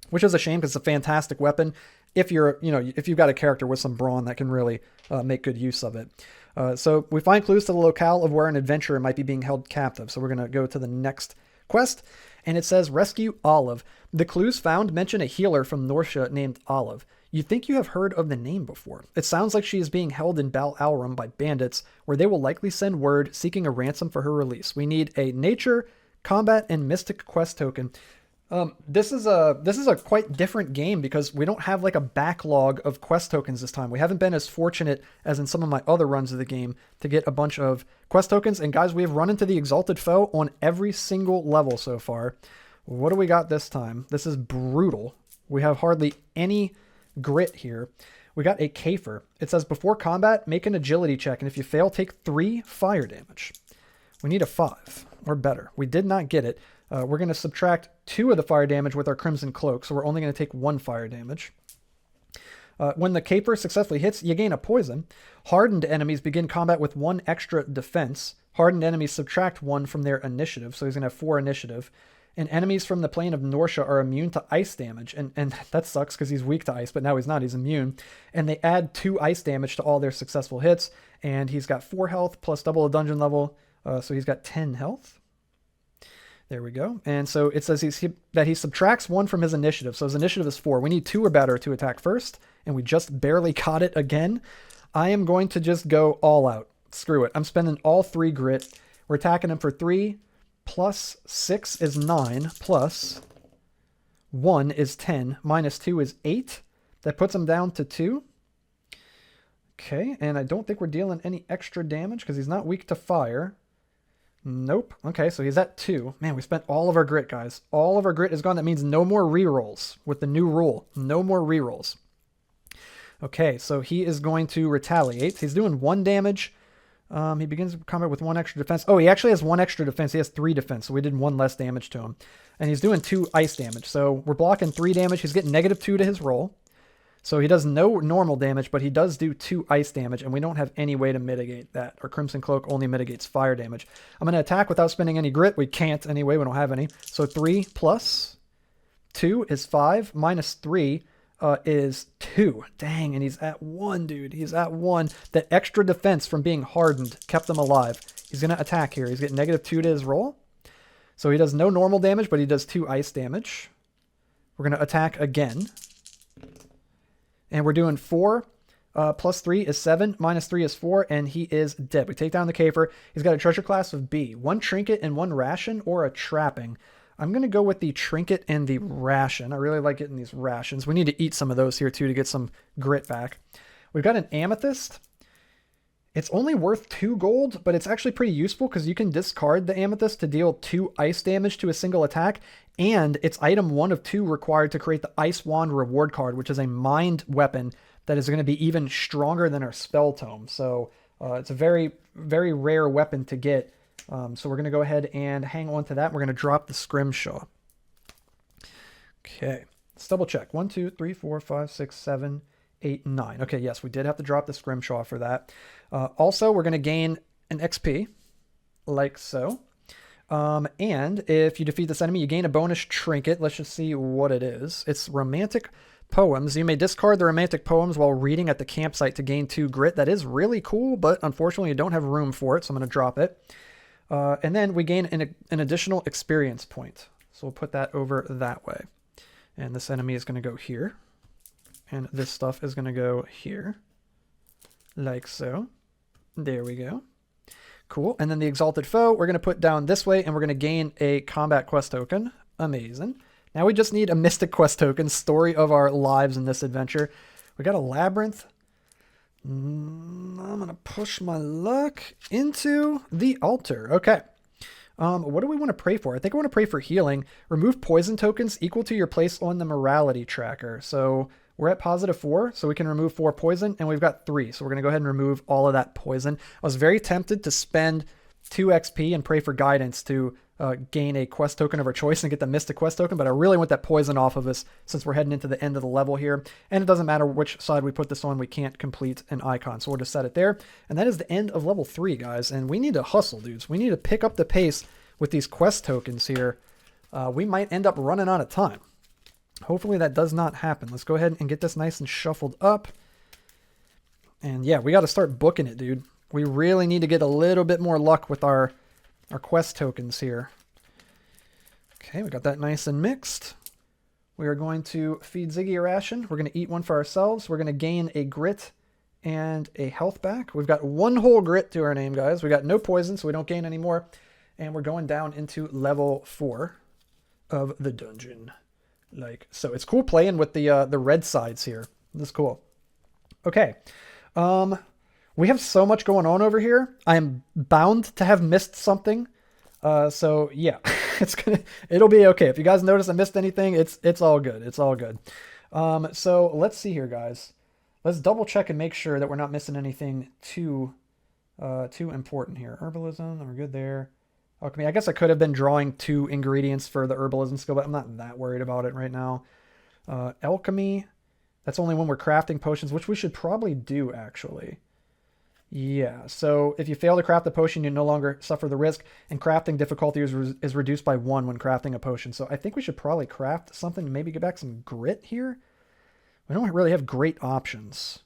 which is a shame because it's a fantastic weapon if you're, if you've got a character with some brawn that can really make good use of it. So we find clues to the locale of where an adventurer might be being held captive. So we're going to go to the next quest, and it says rescue Olive. The clues found mention a healer from Norcia named Olive. You think you have heard of the name before. It sounds like she is being held in Bal Alrum by bandits, where they will likely send word seeking a ransom for her release. We need a nature, combat, and mystic quest token. This is a quite different game because we don't have like a backlog of quest tokens this time. We haven't been as fortunate as in some of my other runs of the game to get a bunch of quest tokens. And guys, we have run into the Exalted Foe on every single level so far. What do we got this time? This is brutal. We have hardly any grit here. We got a Kafer. It says before combat, make an agility check. And if you fail, take 3 fire damage. We need a 5 or better. We did not get it. We're going to subtract 2 of the fire damage with our Crimson Cloak, so we're only going to take 1 fire damage. When the Caper successfully hits, you gain a poison. Hardened enemies begin combat with 1 extra defense. Hardened enemies subtract 1 from their initiative, so he's going to have 4 initiative. And enemies from the plane of Norcia are immune to ice damage, and that sucks because he's weak to ice, but now he's not, he's immune. And they add 2 ice damage to all their successful hits, and he's got 4 health plus double the dungeon level, so he's got 10 health. There we go. And so it says that he subtracts 1 from his initiative. So his initiative is 4. We need 2 or better to attack first, and we just barely caught it again. I am going to just go all out. Screw it. I'm spending all 3 grit. We're attacking him for 3, plus 6 is 9, plus 1 is 10, minus 2 is 8. That puts him down to 2. Okay, and I don't think we're dealing any extra damage because he's not weak to fire. Nope. Okay, so he's at 2. Man, we spent all of our grit, guys. All of our grit is gone. That means no more rerolls with the new rule. No more rerolls. Okay, so he is going to retaliate. He's doing 1 damage. He begins combat with 1 extra defense. Oh, he actually has 1 extra defense. He has 3 defense, so we did 1 less damage to him. And he's doing 2 ice damage. So we're blocking 3 damage. He's getting -2 to his roll. So he does no normal damage, but he does do 2 ice damage, and we don't have any way to mitigate that. Our Crimson Cloak only mitigates fire damage. I'm going to attack without spending any grit. We can't anyway. We don't have any. So 3 plus 2 is 5. Minus 3 is 2. Dang, and he's at 1, dude. He's at 1. That extra defense from being hardened kept him alive. He's going to attack here. He's getting -2 to his roll. So he does no normal damage, but he does 2 ice damage. We're going to attack again. And we're doing 4 plus 3 is 7, minus 3 is 4, and he is dead. We take down the Caper. He's got a treasure class of B. 1 trinket and 1 ration or a trapping. I'm going to go with the trinket and the ration. I really like getting these rations. We need to eat some of those here too to get some grit back. We've got an amethyst. It's only worth 2 gold, but it's actually pretty useful because you can discard the amethyst to deal 2 ice damage to a single attack. And it's item 1 of 2 required to create the Ice Wand reward card, which is a mind weapon that is going to be even stronger than our spell tome. So it's a very, very rare weapon to get. So we're going to go ahead and hang on to that. We're going to drop the Scrimshaw. Okay, let's double check. 1, 2, 3, 4, 5, 6, 7, 8, 9. Okay, yes, we did have to drop the Scrimshaw for that. Also, we're going to gain an XP, like so. And if you defeat this enemy, you gain a bonus trinket. Let's just see what it is. It's romantic poems. You may discard the romantic poems while reading at the campsite to gain 2 grit. That is really cool, but unfortunately you don't have room for it, so I'm going to drop it. And then we gain an additional experience point. So we'll put that over that way. And this enemy is going to go here. And this stuff is going to go here. Like so. There we go. Cool. And then the Exalted Foe, we're going to put down this way, and we're going to gain a combat quest token. Amazing. Now we just need a mystic quest token, story of our lives in this adventure. We got a labyrinth. I'm going to push my luck into the altar. Okay. What do we want to pray for? I think I want to pray for healing. Remove poison tokens equal to your place on the morality tracker. So We're at +4, so we can remove 4 poison, and we've got 3. So we're going to go ahead and remove all of that poison. I was very tempted to spend 2 XP and pray for guidance to gain a quest token of our choice and get the Mystic quest token, but I really want that poison off of us since we're heading into the end of the level here. And it doesn't matter which side we put this on, we can't complete an icon. So we'll just set it there. And that is the end of level 3, guys. And we need to hustle, dudes. We need to pick up the pace with these quest tokens here. We might end up running out of time. Hopefully that does not happen. Let's go ahead and get this nice and shuffled up. And yeah, we got to start booking it, dude. We really need to get a little bit more luck with our quest tokens here. Okay, we got that nice and mixed. We are going to feed Ziggy a ration. We're going to eat one for ourselves. We're going to gain a grit and a health back. We've got 1 whole grit to our name, guys. We got no poison, so we don't gain any more. And we're going down into level 4 of the dungeon. Like so. It's cool playing with the red sides here. This is cool. Okay. We have so much going on over here. I am bound to have missed something. So yeah, it'll be okay. If you guys notice I missed anything, it's all good. It's all good. So let's see here, guys. Let's double check and make sure that we're not missing anything too important here. Herbalism, we're good there. Alchemy, I guess I could have been drawing 2 ingredients for the herbalism skill, but I'm not that worried about it right now. Alchemy, that's only when we're crafting potions, which we should probably do actually. Yeah, so if you fail to craft a potion, you no longer suffer the risk, and crafting difficulty is reduced by 1 when crafting a potion. So I think we should probably craft something to maybe get back some grit here. We don't really have great options.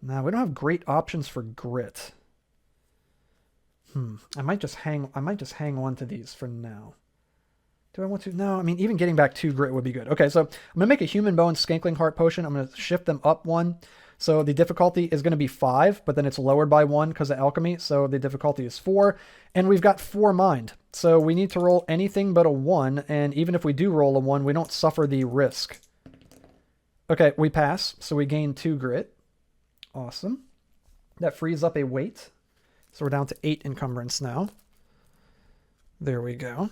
No, we don't have great options for grit. I might just hang on to these for now. Do I want to? No, I mean, even getting back 2 grit would be good. Okay, so I'm going to make a human bone skankling heart potion. I'm going to shift them up 1. So the difficulty is going to be 5, but then it's lowered by 1 because of alchemy. So the difficulty is 4. And we've got 4 mind. So we need to roll anything but a 1. And even if we do roll a 1, we don't suffer the risk. Okay, we pass. So we gain 2 grit. Awesome. That frees up a weight. So we're down to 8 encumbrance now. There we go.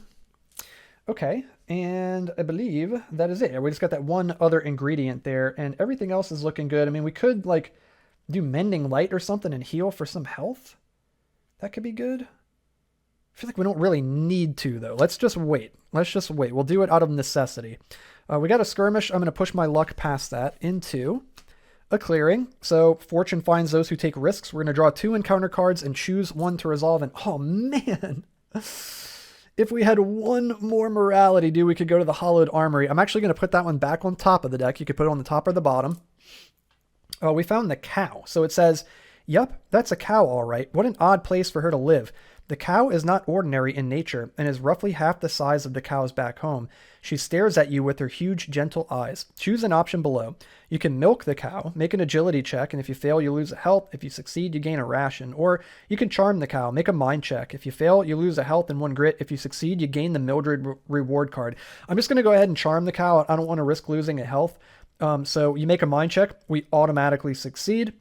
Okay, and I believe that is it. We just got that 1 other ingredient there, and everything else is looking good. I mean, we could, like, do Mending Light or something and heal for some health. That could be good. I feel like we don't really need to, though. Let's just wait. Let's just wait. We'll do it out of necessity. We got a skirmish. I'm going to push my luck past that into a clearing. So fortune finds those who take risks. We're going to draw 2 encounter cards and choose 1 to resolve. And, oh, man. If we had 1 more morality, dude, we could go to the Hollowed Armory. I'm actually going to put that one back on top of the deck. You could put it on the top or the bottom. Oh, we found the cow. So it says, yep, that's a cow, all right. What an odd place for her to live. The cow is not ordinary in nature and is roughly half the size of the cows back home. She stares at you with her huge, gentle eyes. Choose an option below. You can milk the cow, make an agility check, and if you fail, you lose a health. If you succeed, you gain a ration. Or you can charm the cow, make a mind check. If you fail, you lose a health and 1 grit. If you succeed, you gain the Mildred reward card. I'm just going to go ahead and charm the cow. I don't want to risk losing a health. So you make a mind check. We automatically succeed.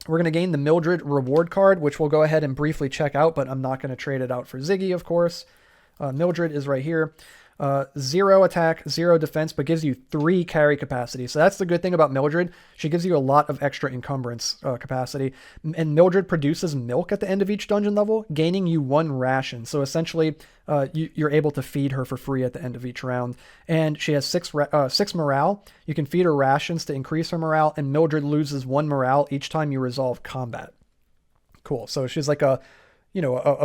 We're going to gain the Mildred reward card, which we'll go ahead and briefly check out, but I'm not going to trade it out for Ziggy, of course. Mildred is right here. 0 attack, 0 defense, but gives you 3 carry capacity. So that's the good thing about Mildred. She gives you a lot of extra encumbrance capacity. And Mildred produces milk at the end of each dungeon level, gaining you 1 ration. So essentially, you're able to feed her for free at the end of each round. And she has 6 morale. You can feed her rations to increase her morale, and Mildred loses 1 morale each time you resolve combat. Cool. So she's like a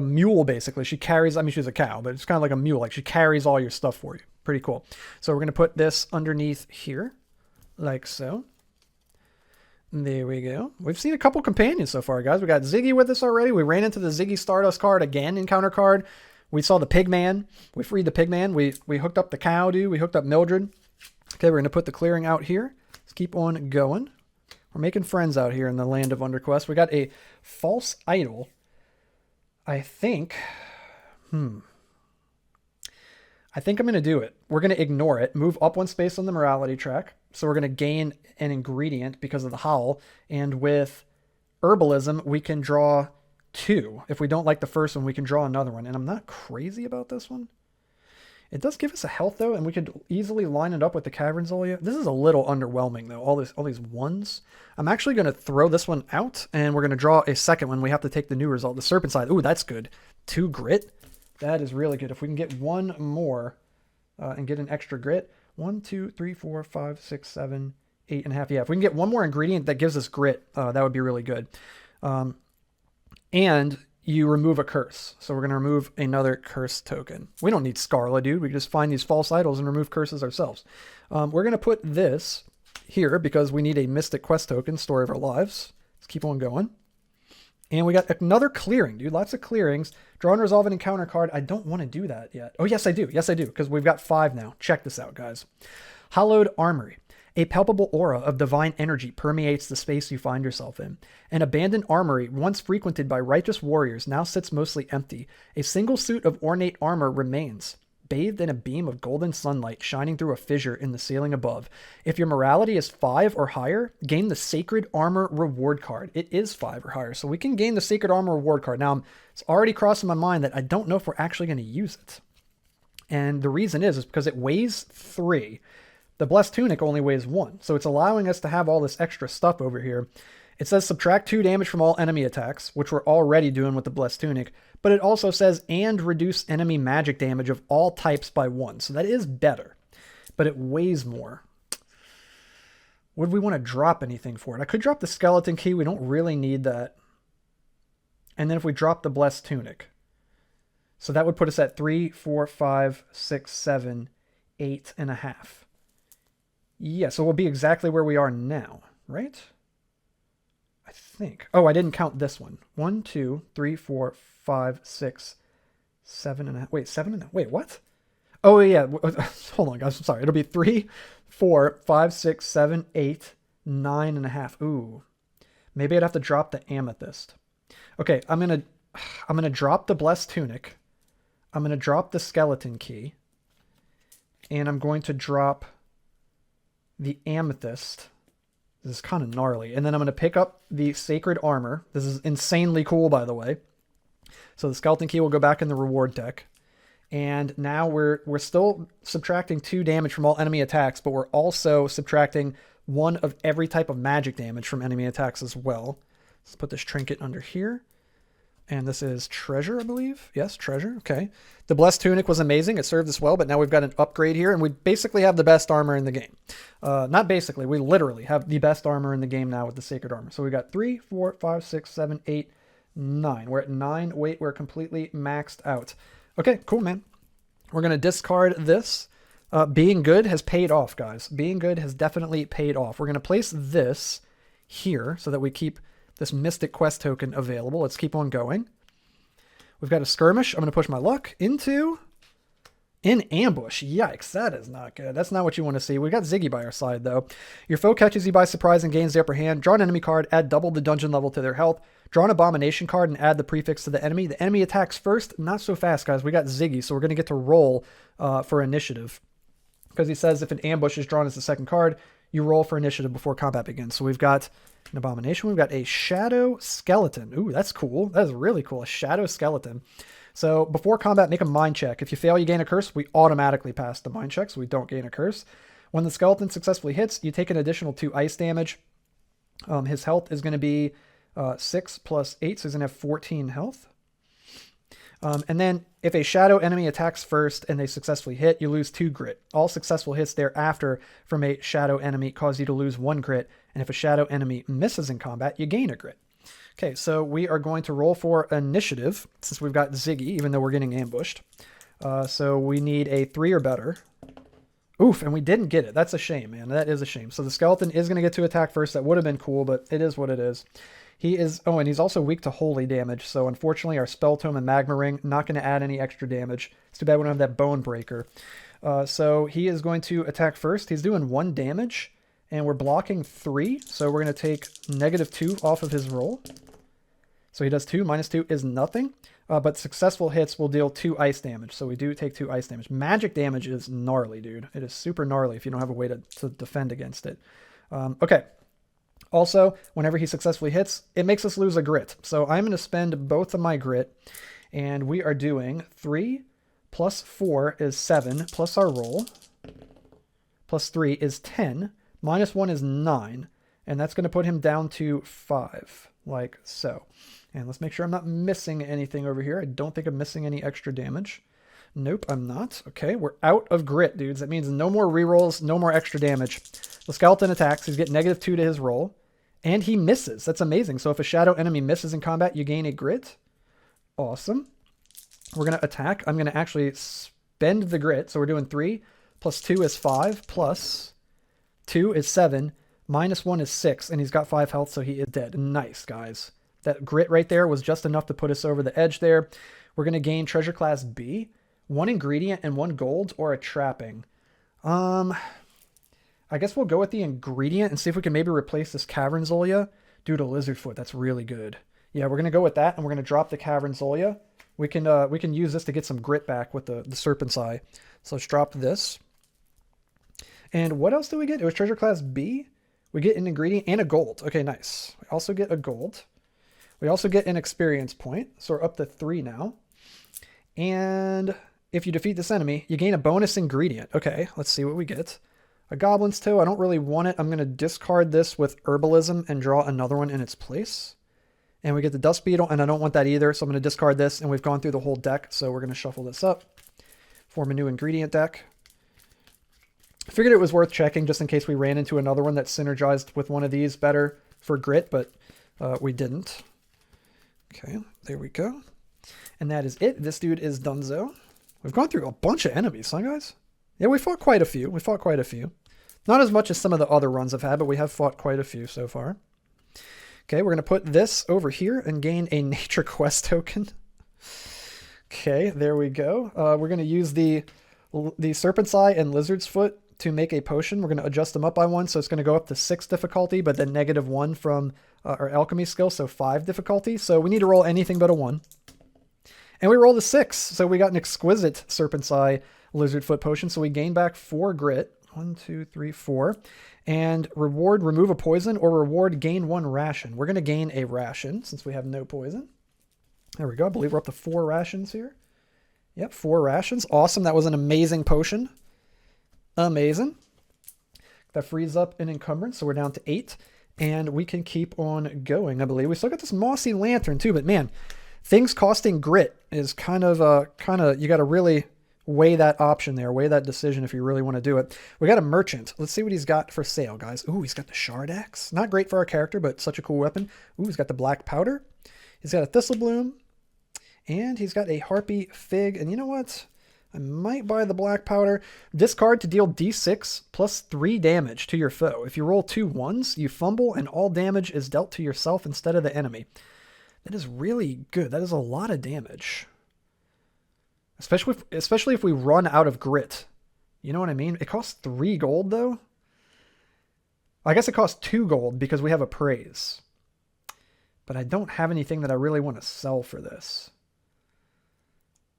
mule, basically. She carries, I mean, she's a cow, but it's kind of like a mule. Like, she carries all your stuff for you. Pretty cool. So we're going to put this underneath here, like so. There we go. We've seen a couple companions so far, guys. We got Ziggy with us already. We ran into the Ziggy Stardust card again, encounter card. We saw the Pigman. We freed the Pigman. We hooked up the cow, dude. We hooked up Mildred. Okay, we're going to put the clearing out here. Let's keep on going. We're making friends out here in the land of UnderQuest. We got a false idol. I think I'm going to do it. We're going to ignore it, move up 1 space on the morality track. So we're going to gain an ingredient because of the howl. And with herbalism, we can draw 2. If we don't like the first one, we can draw another one. And I'm not crazy about this one. It does give us a health though, and we could easily line it up with the Cavern Zolia. This is a little underwhelming though, all these ones. I'm actually going to throw this one out, and we're going to draw a second one. We have to take the new result, the Serpent Side. Ooh, that's good. 2 grit. That is really good. If we can get one more and get an extra grit. 1, 2, 3, 4, 5, 6, 7, 8.5. Yeah, if we can get one more ingredient that gives us grit, that would be really good. And you remove a curse. So we're going to remove another curse token. We don't need Scarla, dude. We can just find these false idols and remove curses ourselves. We're going to put this here because we need a Mystic Quest token, Story of Our Lives. Let's keep on going. And we got another clearing, dude. Lots of clearings. Draw and resolve an encounter card. I don't want to do that yet. Oh, yes, I do. Yes, I do, because we've got 5 now. Check this out, guys. Hallowed Armory. A palpable aura of divine energy permeates the space you find yourself in. An abandoned armory, once frequented by righteous warriors, now sits mostly empty. A single suit of ornate armor remains, bathed in a beam of golden sunlight shining through a fissure in the ceiling above. If your morality is 5 or higher, gain the Sacred Armor reward card. It is 5 or higher, so we can gain the Sacred Armor reward card. Now, it's already crossing my mind that I don't know if we're actually going to use it. And the reason is because it weighs 3. The Blessed Tunic only weighs 1, so it's allowing us to have all this extra stuff over here. It says subtract 2 damage from all enemy attacks, which we're already doing with the Blessed Tunic, but it also says and reduce enemy magic damage of all types by 1, so that is better, but it weighs more. Would we want to drop anything for it? I could drop the Skeleton Key. We don't really need that. And then if we drop the Blessed Tunic, so that would put us at 3, 4, 5, 6, 7, 8.5. Yeah, so we'll be exactly where we are now, right? I think. Oh, I didn't count this one. 1, 2, 3, 4, 5, 6, 7.5. Wait, 7.5. Wait, what? Oh, yeah. Hold on, guys. I'm sorry. It'll be 3, 4, 5, 6, 7, 8, 9.5. Ooh. Maybe I'd have to drop the Amethyst. Okay, I'm gonna drop the Blessed Tunic. I'm gonna drop the Skeleton Key. And I'm going to drop the Amethyst. This is kind of gnarly. And then I'm going to pick up the Sacred Armor. This is insanely cool, by the way. So the Skeleton Key will go back in the reward deck. And now we're still subtracting 2 damage from all enemy attacks, but we're also subtracting 1 of every type of magic damage from enemy attacks as well. Let's put this trinket under here. And this is treasure, I believe. Yes, treasure. Okay. The Blessed Tunic was amazing. It served us well, but now we've got an upgrade here, and we basically have the best armor in the game. Not basically. We literally have the best armor in the game now with the Sacred Armor. So we got 3, 4, 5, 6, 7, 8, 9. We're at 9. Wait, we're completely maxed out. Okay, cool, man. We're going to discard this. Being good has paid off, guys. Being good has definitely paid off. We're going to place this here so that we keep this Mystic Quest token available. Let's keep on going. We've got a Skirmish. I'm going to push my luck into an Ambush. Yikes, that is not good. That's not what you want to see. We got Ziggy by our side, though. Your foe catches you by surprise and gains the upper hand. Draw an enemy card, add double the dungeon level to their health. Draw an Abomination card and add the prefix to the enemy. The enemy attacks first. Not so fast, guys. We got Ziggy, so we're going to get to roll for initiative. Because he says if an Ambush is drawn as the second card, you roll for initiative before combat begins. So we've got an Abomination. We've got a Shadow Skeleton. Ooh, that's cool. That is really cool. A Shadow Skeleton. So before combat, make a mind check. If you fail, you gain a curse. We automatically pass the mind check, so we don't gain a curse. When the skeleton successfully hits, you take an additional 2 ice damage. His health is going to be 6 plus 8, so he's going to have 14 health. And then if a shadow enemy attacks first and they successfully hit, you lose 2 grit. All successful hits thereafter from a shadow enemy cause you to lose 1 grit. And if a shadow enemy misses in combat, you gain a grit. Okay, so we are going to roll for initiative since we've got Ziggy, even though we're getting ambushed. So we need a 3 or better. Oof, and we didn't get it. That's a shame, man. That is a shame. So the skeleton is going to get to attack first. That would have been cool, but it is what it is. He is, oh, and he's also weak to holy damage. So unfortunately, our Spell Tome and Magma Ring, not going to add any extra damage. It's too bad we don't have that Bone Breaker. So he is going to attack first. He's doing 1 damage, and we're blocking 3. So we're going to take -2 off of his roll. So he does 2. -2 is nothing. But successful hits will deal 2 ice damage. So we do take 2 ice damage. Magic damage is gnarly, dude. It is super gnarly if you don't have a way to defend against it. Okay. Also, whenever he successfully hits, it makes us lose a grit. So I'm going to spend both of my grit. And we are doing 3 plus 4 is 7, plus our roll, plus 3 is 10, minus 1 is 9, and that's going to put him down to 5, like so. And let's make sure I'm not missing anything over here. I don't think I'm missing any extra damage. Nope, I'm not. Okay, we're out of grit, dudes. That means no more rerolls, no more extra damage. The skeleton attacks. He's getting -2 to his roll, and he misses. That's amazing. So if a shadow enemy misses in combat, you gain a grit. Awesome. We're going to attack. I'm going to actually spend the grit. So we're doing 3 plus 2 is 5 plus 2 is 7 minus 1 is 6, and he's got 5 health, so he is dead. Nice, guys. That grit right there was just enough to put us over the edge there. We're going to gain treasure class B, 1 ingredient and 1 gold, or a trapping. I guess we'll go with the ingredient and see if we can maybe replace this cavern Zolia. Dude, a lizard foot. That's really good. Yeah, we're going to go with that, and we're going to drop the cavern Zolia. We can use this to get some grit back with the serpent's eye. So let's drop this. And what else do we get? It was treasure class B. We get an ingredient and a gold. Okay, nice. We also get a gold. We also get an experience point, so we're up to 3 now. And if you defeat this enemy, you gain a bonus ingredient. Okay, let's see what we get. A goblin's toe. I don't really want it. I'm going to discard this with herbalism and draw another one in its place. And we get the dust beetle, and I don't want that either, so I'm going to discard this, and we've gone through the whole deck, so we're going to shuffle this up, form a new ingredient deck. I figured it was worth checking just in case we ran into another one that synergized with one of these better for grit, but we didn't. Okay, there we go. And that is it. This dude is donezo. We've gone through a bunch of enemies, huh, guys? Yeah, we fought quite a few. Not as much as some of the other runs I've had, but we have fought quite a few so far. Okay, we're going to put this over here and gain a nature quest token. Okay, there we go. We're going to use the serpent's eye and lizard's foot to make a potion. We're going to adjust them up by 1, so it's going to go up to 6 difficulty, but then -1 from our alchemy skill, so 5 difficulty. So we need to roll anything but a 1. And we rolled a 6, so we got an exquisite serpent's eye lizard foot potion, so we gain back 4 grit. 1, 2, 3, 4. And reward, remove a poison, or reward, gain 1 ration. We're going to gain a ration since we have no poison. There we go. I believe we're up to 4 rations here. Yep, 4 rations. Awesome. That was an amazing potion. Amazing. That frees up an encumbrance, so we're down to 8. And we can keep on going, I believe. We still got this mossy lantern too, but man, things costing grit is kind of, you got to really weigh that option there, weigh that decision if you really want to do it. We got a merchant. Let's see what he's got for sale, guys. Ooh, he's got the shard axe. Not great for our character, but such a cool weapon. Ooh, he's got the black powder. He's got a thistle bloom. And he's got a harpy fig. And you know what? I might buy the black powder. Discard to deal d6 plus 3 damage to your foe. If you roll 2 1s, you fumble and all damage is dealt to yourself instead of the enemy. That is really good. That is a lot of damage. Especially if we run out of grit. You know what I mean? It costs 3 gold, though. I guess it costs 2 gold because we have a praise. But I don't have anything that I really want to sell for this.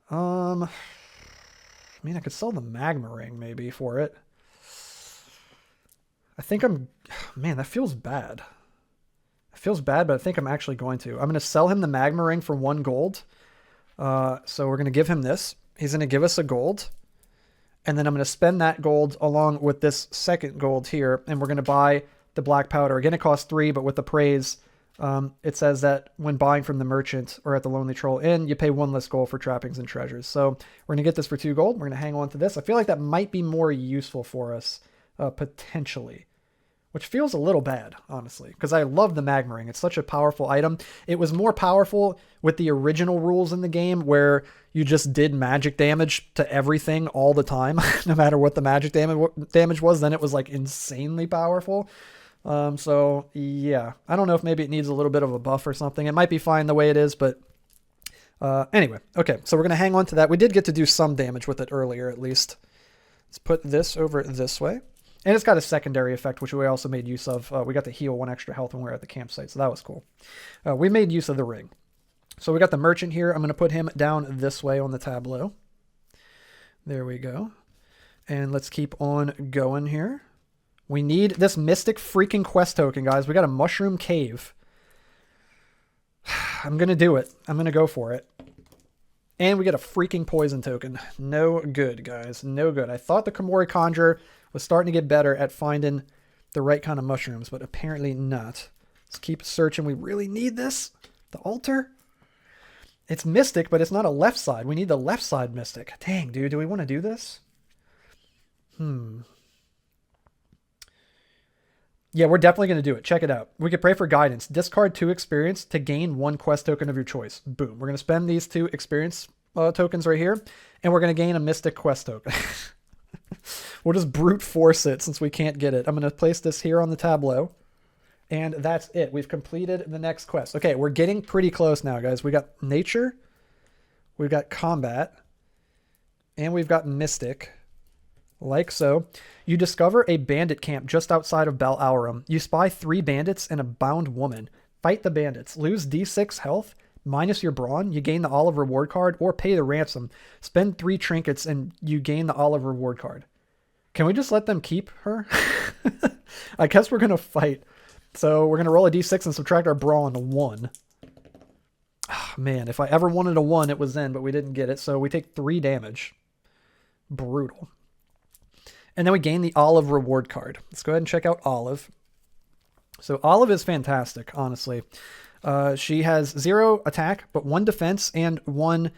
I mean, I could sell the magma ring maybe for it. I think man, that feels bad. It feels bad, but I think I'm actually going to. I'm going to sell him the magma ring for 1 gold. So we're going to give him this. He's going to give us a gold. And then I'm going to spend that gold along with this second gold here. And we're going to buy the black powder. Again, it costs 3, but with the praise, it says that when buying from the merchant or at the Lonely Troll Inn, you pay 1 less gold for trappings and treasures. So we're going to get this for 2 gold. We're going to hang on to this. I feel like that might be more useful for us, potentially. Which feels a little bad, honestly, because I love the magma ring. It's such a powerful item. It was more powerful with the original rules in the game where you just did magic damage to everything all the time, no matter what the magic damage was. Then it was like insanely powerful. So yeah, I don't know if maybe it needs a little bit of a buff or something. It might be fine the way it is, but anyway. Okay, so we're going to hang on to that. We did get to do some damage with it earlier, at least. Let's put this over this way. And it's got a secondary effect, which we also made use of. We got to heal 1 extra health when we were at the campsite, so that was cool. We made use of the ring. So we got the merchant here. I'm going to put him down this way on the tableau. There we go. And let's keep on going here. We need this mystic freaking quest token, guys. We got a mushroom cave. I'm going to do it. I'm going to go for it. And we get a freaking poison token. No good, guys. No good. I thought the Komori Conjurer was starting to get better at finding the right kind of mushrooms, but apparently not. Let's keep searching. We really need this. The altar? It's Mystic, but it's not a left side. We need the left side Mystic. Dang, dude. Do we want to do this? Yeah, we're definitely going to do it. Check it out. We could pray for guidance. Discard 2 experience to gain 1 quest token of your choice. Boom. We're going to spend these 2 experience tokens right here, and we're going to gain a Mystic quest token. We'll just brute force it since we can't get it. I'm going to place this here on the tableau. And that's it. We've completed the next quest. Okay, we're getting pretty close now, guys. We got nature, we've got combat, and we've got mystic. Like so. You discover a bandit camp just outside of Bel Aurum. You spy 3 bandits and a bound woman. Fight the bandits. Lose D6 health, minus your brawn. You gain the olive reward card, or pay the ransom. Spend 3 trinkets and you gain the olive reward card. Can we just let them keep her? I guess we're going to fight. So we're going to roll a d6 and subtract our brawn to 1. Oh, man, if I ever wanted a 1, it was then, but we didn't get it. So we take 3 damage. Brutal. And then we gain the Olive reward card. Let's go ahead and check out Olive. So Olive is fantastic, honestly. She has 0 attack, but 1 defense and 1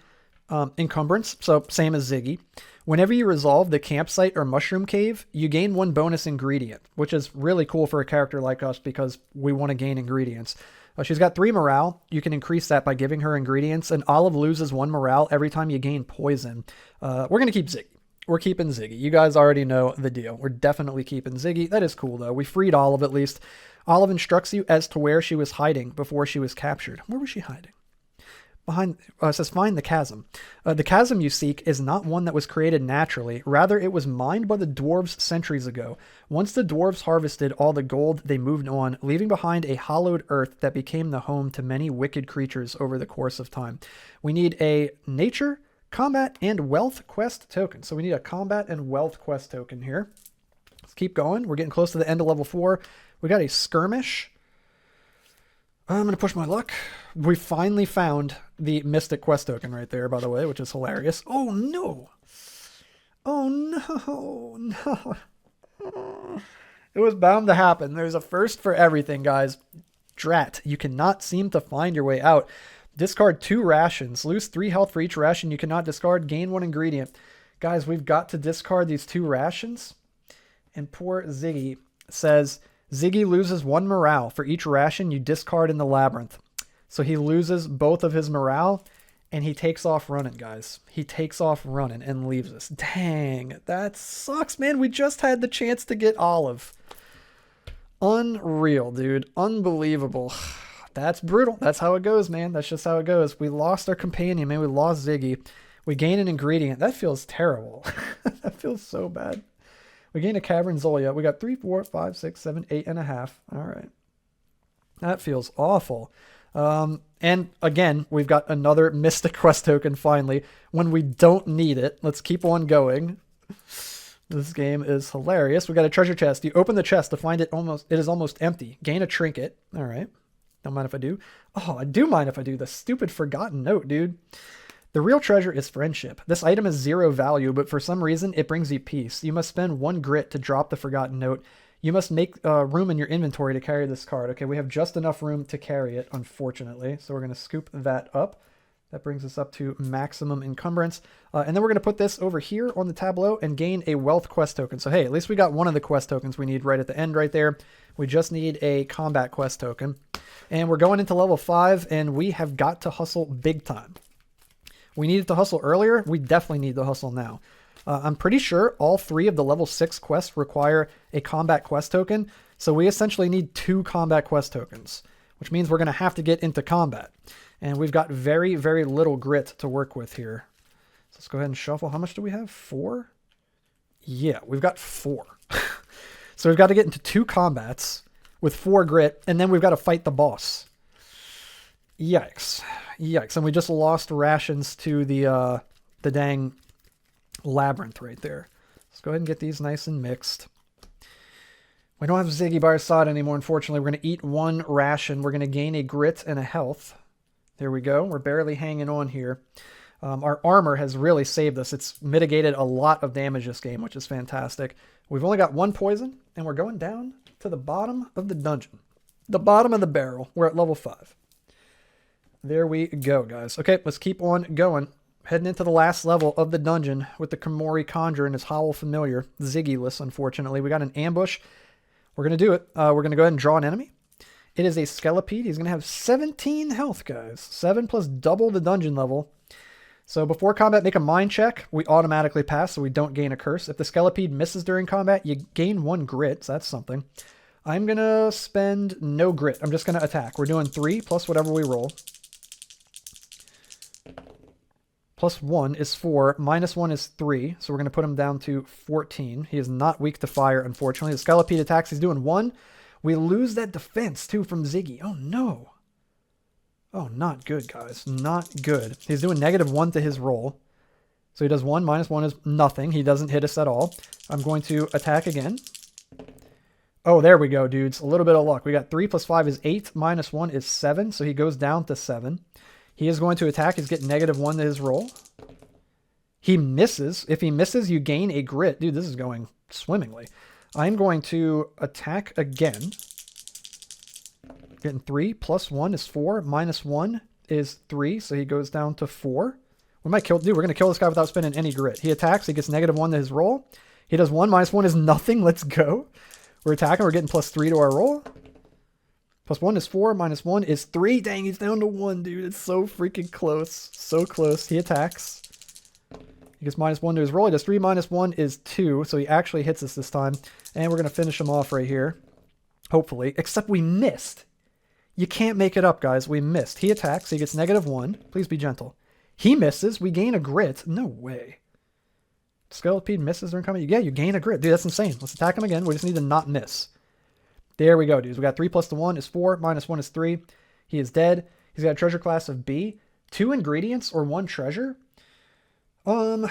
encumbrance. So same as Ziggy. Whenever you resolve the campsite or mushroom cave, you gain 1 bonus ingredient, which is really cool for a character like us because we want to gain ingredients. She's got 3 morale. You can increase that by giving her ingredients, and Olive loses 1 morale every time you gain poison. We're going to keep Ziggy. We're keeping Ziggy. You guys already know the deal. We're definitely keeping Ziggy. That is cool, though. We freed Olive, at least. Olive instructs you as to where she was hiding before she was captured. Where was she hiding? Behind, it says find the chasm. The chasm you seek is not one that was created naturally. Rather, it was mined by the dwarves centuries ago. Once the dwarves harvested all the gold, they moved on, leaving behind a hollowed earth that became the home to many wicked creatures over the course of time. We need a nature, combat, and wealth quest token. So we need a combat and wealth quest token here. Let's keep going. We're getting close to the end of level 4. We got a skirmish. I'm going to push my luck. We finally found the Mystic quest token right there, by the way, which is hilarious. Oh, no. Oh, no. No. It was bound to happen. There's a first for everything, guys. Drat, you cannot seem to find your way out. Discard 2 rations. Lose 3 health for each ration you cannot discard. Gain 1 ingredient. Guys, we've got to discard these 2 rations. And poor Ziggy says... Ziggy loses 1 morale for each ration you discard in the labyrinth. So he loses both of his morale, and he takes off running, guys. He takes off running and leaves us. Dang, that sucks, man. We just had the chance to get Olive. Unreal, dude. Unbelievable. That's brutal. That's how it goes, man. That's just how it goes. We lost our companion, man. We lost Ziggy. We gain an ingredient. That feels terrible. That feels so bad. We gained a Cavern Zolia. We got 3, 4, 5, 6, 7, 8.5. All right. That feels awful. And again, we've got another Mystic quest token finally when we don't need it. Let's keep on going. This game is hilarious. We got a treasure chest. You open the chest to find it is almost empty. Gain a trinket. All right. Don't mind if I do. Oh, I do mind if I do. The stupid forgotten note, dude. The real treasure is friendship. This item is 0 value, but for some reason, it brings you peace. You must spend 1 grit to drop the forgotten note. You must make room in your inventory to carry this card. Okay, we have just enough room to carry it, unfortunately. So we're going to scoop that up. That brings us up to maximum encumbrance. And then we're going to put this over here on the tableau and gain a wealth quest token. So hey, at least we got one of the quest tokens we need right at the end right there. We just need a combat quest token. And we're going into level 5, and we have got to hustle big time. We needed to hustle earlier. We definitely need to hustle now. I'm pretty sure all 3 of the level 6 quests require a combat quest token. So we essentially need 2 combat quest tokens, which means we're going to have to get into combat. And we've got very, very little grit to work with here. So let's go ahead and shuffle. How much do we have? 4? Yeah, we've got 4. So we've got to get into 2 combats with 4 grit, and then we've got to fight the boss. Yikes. Yikes. And we just lost rations to the dang labyrinth right there. Let's go ahead and get these nice and mixed. We don't have Ziggy by our side anymore, unfortunately. We're going to eat 1 ration. We're going to gain a grit and a health. There we go. We're barely hanging on here. Our armor has really saved us. It's mitigated a lot of damage this game, which is fantastic. We've only got 1 poison, and we're going down to the bottom of the dungeon. The bottom of the barrel. We're at level 5. There we go, guys. Okay, let's keep on going. Heading into the last level of the dungeon with the Komori Conjure and his Howl Familiar. Ziggy-less, unfortunately. We got an ambush. We're going to do it. We're going to go ahead and draw an enemy. It is a Skelipede. He's going to have 17 health, guys. 7 plus double the dungeon level. So before combat, make a mind check. We automatically pass, so we don't gain a curse. If the Skelipede misses during combat, you gain 1 grit, so that's something. I'm going to spend no grit. I'm just going to attack. We're doing 3 plus whatever we roll. Plus 1 is 4. Minus 1 is 3. So we're going to put him down to 14. He is not weak to fire, unfortunately. The Skelipede attacks. He's doing 1. We lose that defense, too, from Ziggy. Oh, no. Oh, not good, guys. Not good. He's doing -1 to his roll. So he does 1. Minus 1 is nothing. He doesn't hit us at all. I'm going to attack again. Oh, there we go, dudes. A little bit of luck. We got 3 plus 5 is 8. Minus 1 is 7. So he goes down to 7. He is going to attack. He's getting -1 to his roll. He misses. If he misses, you gain a grit. Dude, this is going swimmingly. I'm going to attack again. Getting 3 plus 1 is 4. Minus 1 is 3. So he goes down to 4. We might kill... Dude, we're going to kill this guy without spending any grit. He attacks. He gets -1 to his roll. He does 1. Minus 1 is nothing. Let's go. We're attacking. We're getting +3 to our roll. Plus 1 is 4. Minus 1 is 3. Dang, he's down to 1, dude. It's so freaking close. So close. He attacks. He gets -1 to his roll. He does 3 minus 1 is 2. So he actually hits us this time. And we're going to finish him off right here. Hopefully. Except we missed. You can't make it up, guys. We missed. He attacks. He gets -1. Please be gentle. He misses. We gain a grit. No way. Skelipede misses during combat. Yeah, you gain a grit. Dude, that's insane. Let's attack him again. We just need to not miss. There we go, dudes. We got 3 plus 1 is 4. Minus 1 is 3. He is dead. He's got a treasure class of B. 2 ingredients or 1 treasure. I'm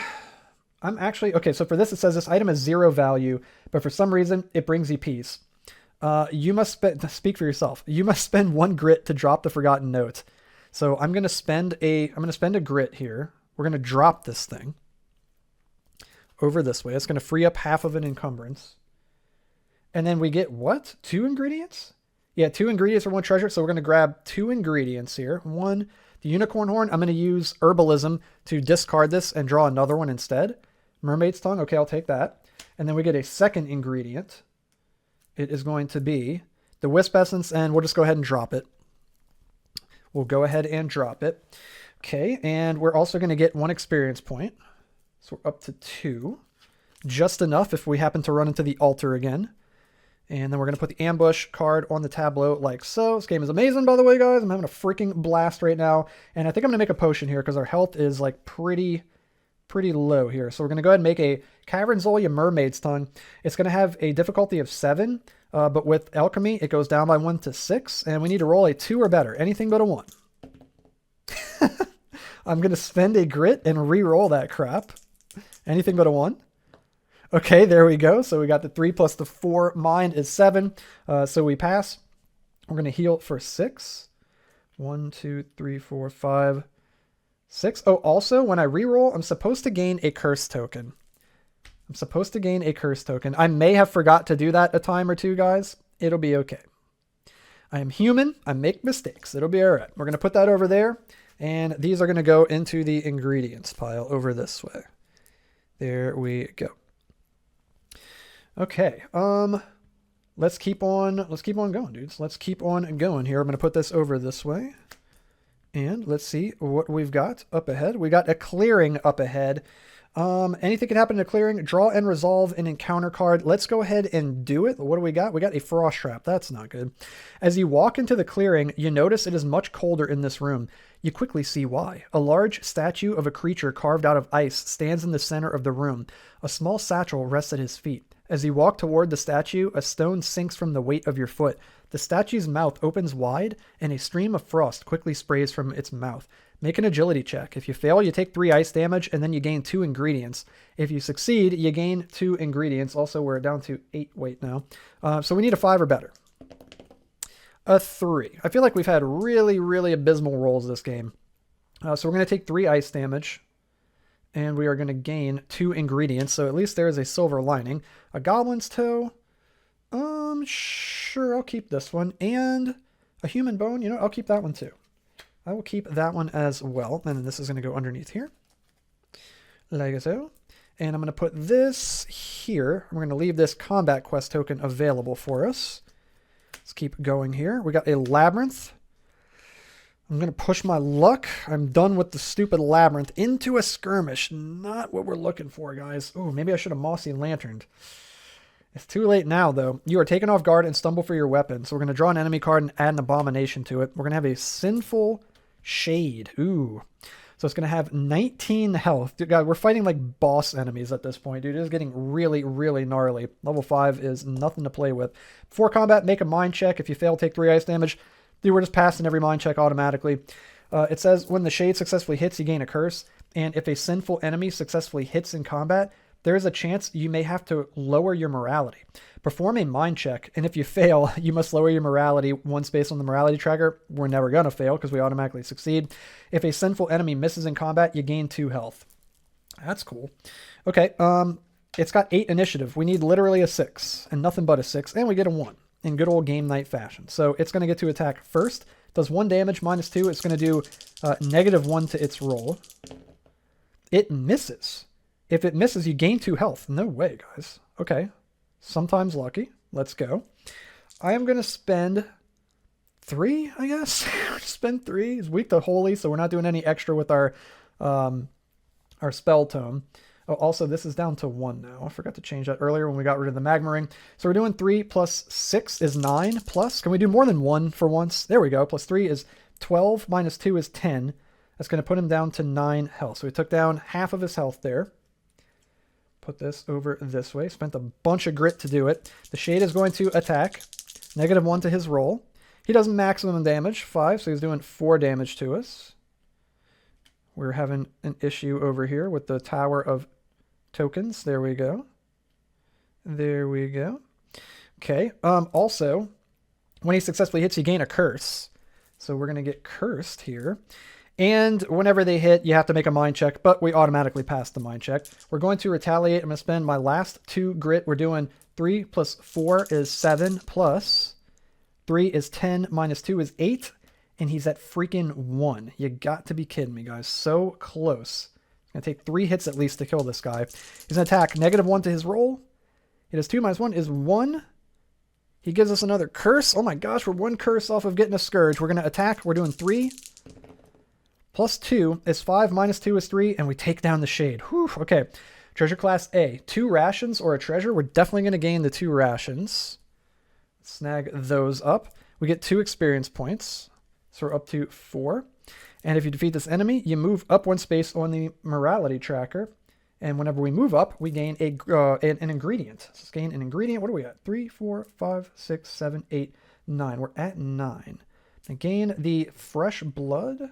actually... Okay, so for this, it says this item has 0 value, but for some reason, it brings you peace. You must speak for yourself. You must spend 1 grit to drop the forgotten note. So I'm going to spend a grit here. We're going to drop this thing over this way. It's going to free up half of an encumbrance. And then we get what? 2 ingredients? Yeah, 2 ingredients for 1 treasure. So we're going to grab 2 ingredients here. 1, the unicorn horn. I'm going to use herbalism to discard this and draw another one instead. Mermaid's tongue. Okay, I'll take that. And then we get a second ingredient. It is going to be the wisp essence, and we'll just go ahead and drop it. We'll go ahead and drop it. Okay, and we're also going to get 1 experience point. So we're up to 2. Just enough if we happen to run into the altar again. And then we're going to put the ambush card on the tableau like so. This game is amazing, by the way, guys. I'm having a freaking blast right now. And I think I'm going to make a potion here because our health is like pretty low here. So we're going to go ahead and make a Cavernzolia Mermaid's Tongue. It's going to have a difficulty of 7, but with alchemy, it goes down by 1 to 6. And we need to roll a 2 or better. Anything but a 1. I'm going to spend a grit and re-roll that crap. Anything but a 1. Okay, there we go. So we got the 3 plus the 4. Mine is 7. So we pass. We're going to heal for 6. 1, 2, 3, 4, 5, 6. Oh, also, when I reroll, I'm supposed to gain a curse token. I may have forgot to do that a time or two, guys. It'll be okay. I am human. I make mistakes. It'll be all right. We're going to put that over there. And these are going to go into the ingredients pile over this way. There we go. Okay, let's keep on going, dudes. Let's keep on going here. I'm going to put this over this way. And let's see what we've got up ahead. We got a clearing up ahead. Anything can happen in a clearing. Draw and resolve an encounter card. Let's go ahead and do it. What do we got? We got a frost trap. That's not good. As you walk into the clearing, you notice it is much colder in this room. You quickly see why. A large statue of a creature carved out of ice stands in the center of the room. A small satchel rests at his feet. As you walk toward the statue, a stone sinks from the weight of your foot. The statue's mouth opens wide, and a stream of frost quickly sprays from its mouth. Make an agility check. If you fail, you take 3 ice damage, and then you gain 2 ingredients. If you succeed, you gain 2 ingredients. Also, we're down to 8 weight now. So we need a 5 or better. A 3. I feel like we've had really, really abysmal rolls this game. So we're going to take 3 ice damage, and we are going to gain 2 ingredients. So at least there is a silver lining. A goblin's toe. Sure, I'll keep this one. And a human bone. You know, I'll keep that one too. I will keep that one as well. And then this is going to go underneath here, like so. And I'm going to put this here. We're going to leave this combat quest token available for us. Let's keep going here. We got a labyrinth. I'm going to push my luck. I'm done with the stupid labyrinth. Into a skirmish. Not what we're looking for, guys. Oh, maybe I should have mossy lanterned. It's too late now, though. You are taken off guard and stumble for your weapon. So we're going to draw an enemy card and add an abomination to it. We're going to have a sinful shade. Ooh. So it's going to have 19 health. Dude, God, we're fighting like boss enemies at this point, dude. It is getting really, really gnarly. Level 5 is nothing to play with. Before combat, make a mind check. If you fail, take 3 ice damage. Dude, we're just passing every mind check automatically. It says when the shade successfully hits, you gain a curse. And if a sinful enemy successfully hits in combat, there is a chance you may have to lower your morality. Perform a mind check, and if you fail, you must lower your morality 1 space on the morality tracker. We're never going to fail because we automatically succeed. If a sinful enemy misses in combat, you gain 2 health. That's cool. Okay, it's got 8 initiative. We need literally a 6, and nothing but a 6, and we get a 1 in good old game night fashion. So it's going to get to attack first. Does 1 damage, -2. It's going to do -1 to its roll. It misses. If it misses, you gain 2 health. No way, guys. Okay. Sometimes lucky. Let's go. I am going to spend 3, I guess. Spend 3. It's weak to holy, so we're not doing any extra with our spell tome. Oh, also, this is down to 1 now. I forgot to change that earlier when we got rid of the magma ring. So we're doing 3 plus 6 is 9 plus. Can we do more than 1 for once? There we go. Plus 3 is 12. -2 is 10. That's going to put him down to 9 health. So we took down half of his health there. Put this over this way. Spent a bunch of grit to do it. The shade is going to attack. -1 to his roll. He does maximum damage, 5, so he's doing 4 damage to us. We're having an issue over here with the Tower of Tokens. There we go. There we go. Okay. Also, when he successfully hits, you gain a curse. So we're going to get cursed here. And whenever they hit, you have to make a mind check, but we automatically pass the mind check. We're going to retaliate. I'm going to spend my last 2 grit. We're doing 3 plus 4 is 7 plus 3 is 10 -2 is 8. And he's at freaking 1. You got to be kidding me, guys. So close. It's going to take 3 hits at least to kill this guy. He's going to attack. -1 to his roll. He does 2 -1 is 1. He gives us another curse. Oh my gosh, we're 1 curse off of getting a scourge. We're going to attack. We're doing 3. Plus 2 is 5, -2 is 3, and we take down the shade. Whew, okay. Treasure class A. 2 rations or a treasure. We're definitely going to gain the 2 rations. Snag those up. We get 2 experience points. So we're up to 4. And if you defeat this enemy, you move up 1 space on the morality tracker. And whenever we move up, we gain an ingredient. So let's gain an ingredient. What are we at? 3, 4, 5, 6, 7, 8, 9. We're at 9. And gain the fresh blood.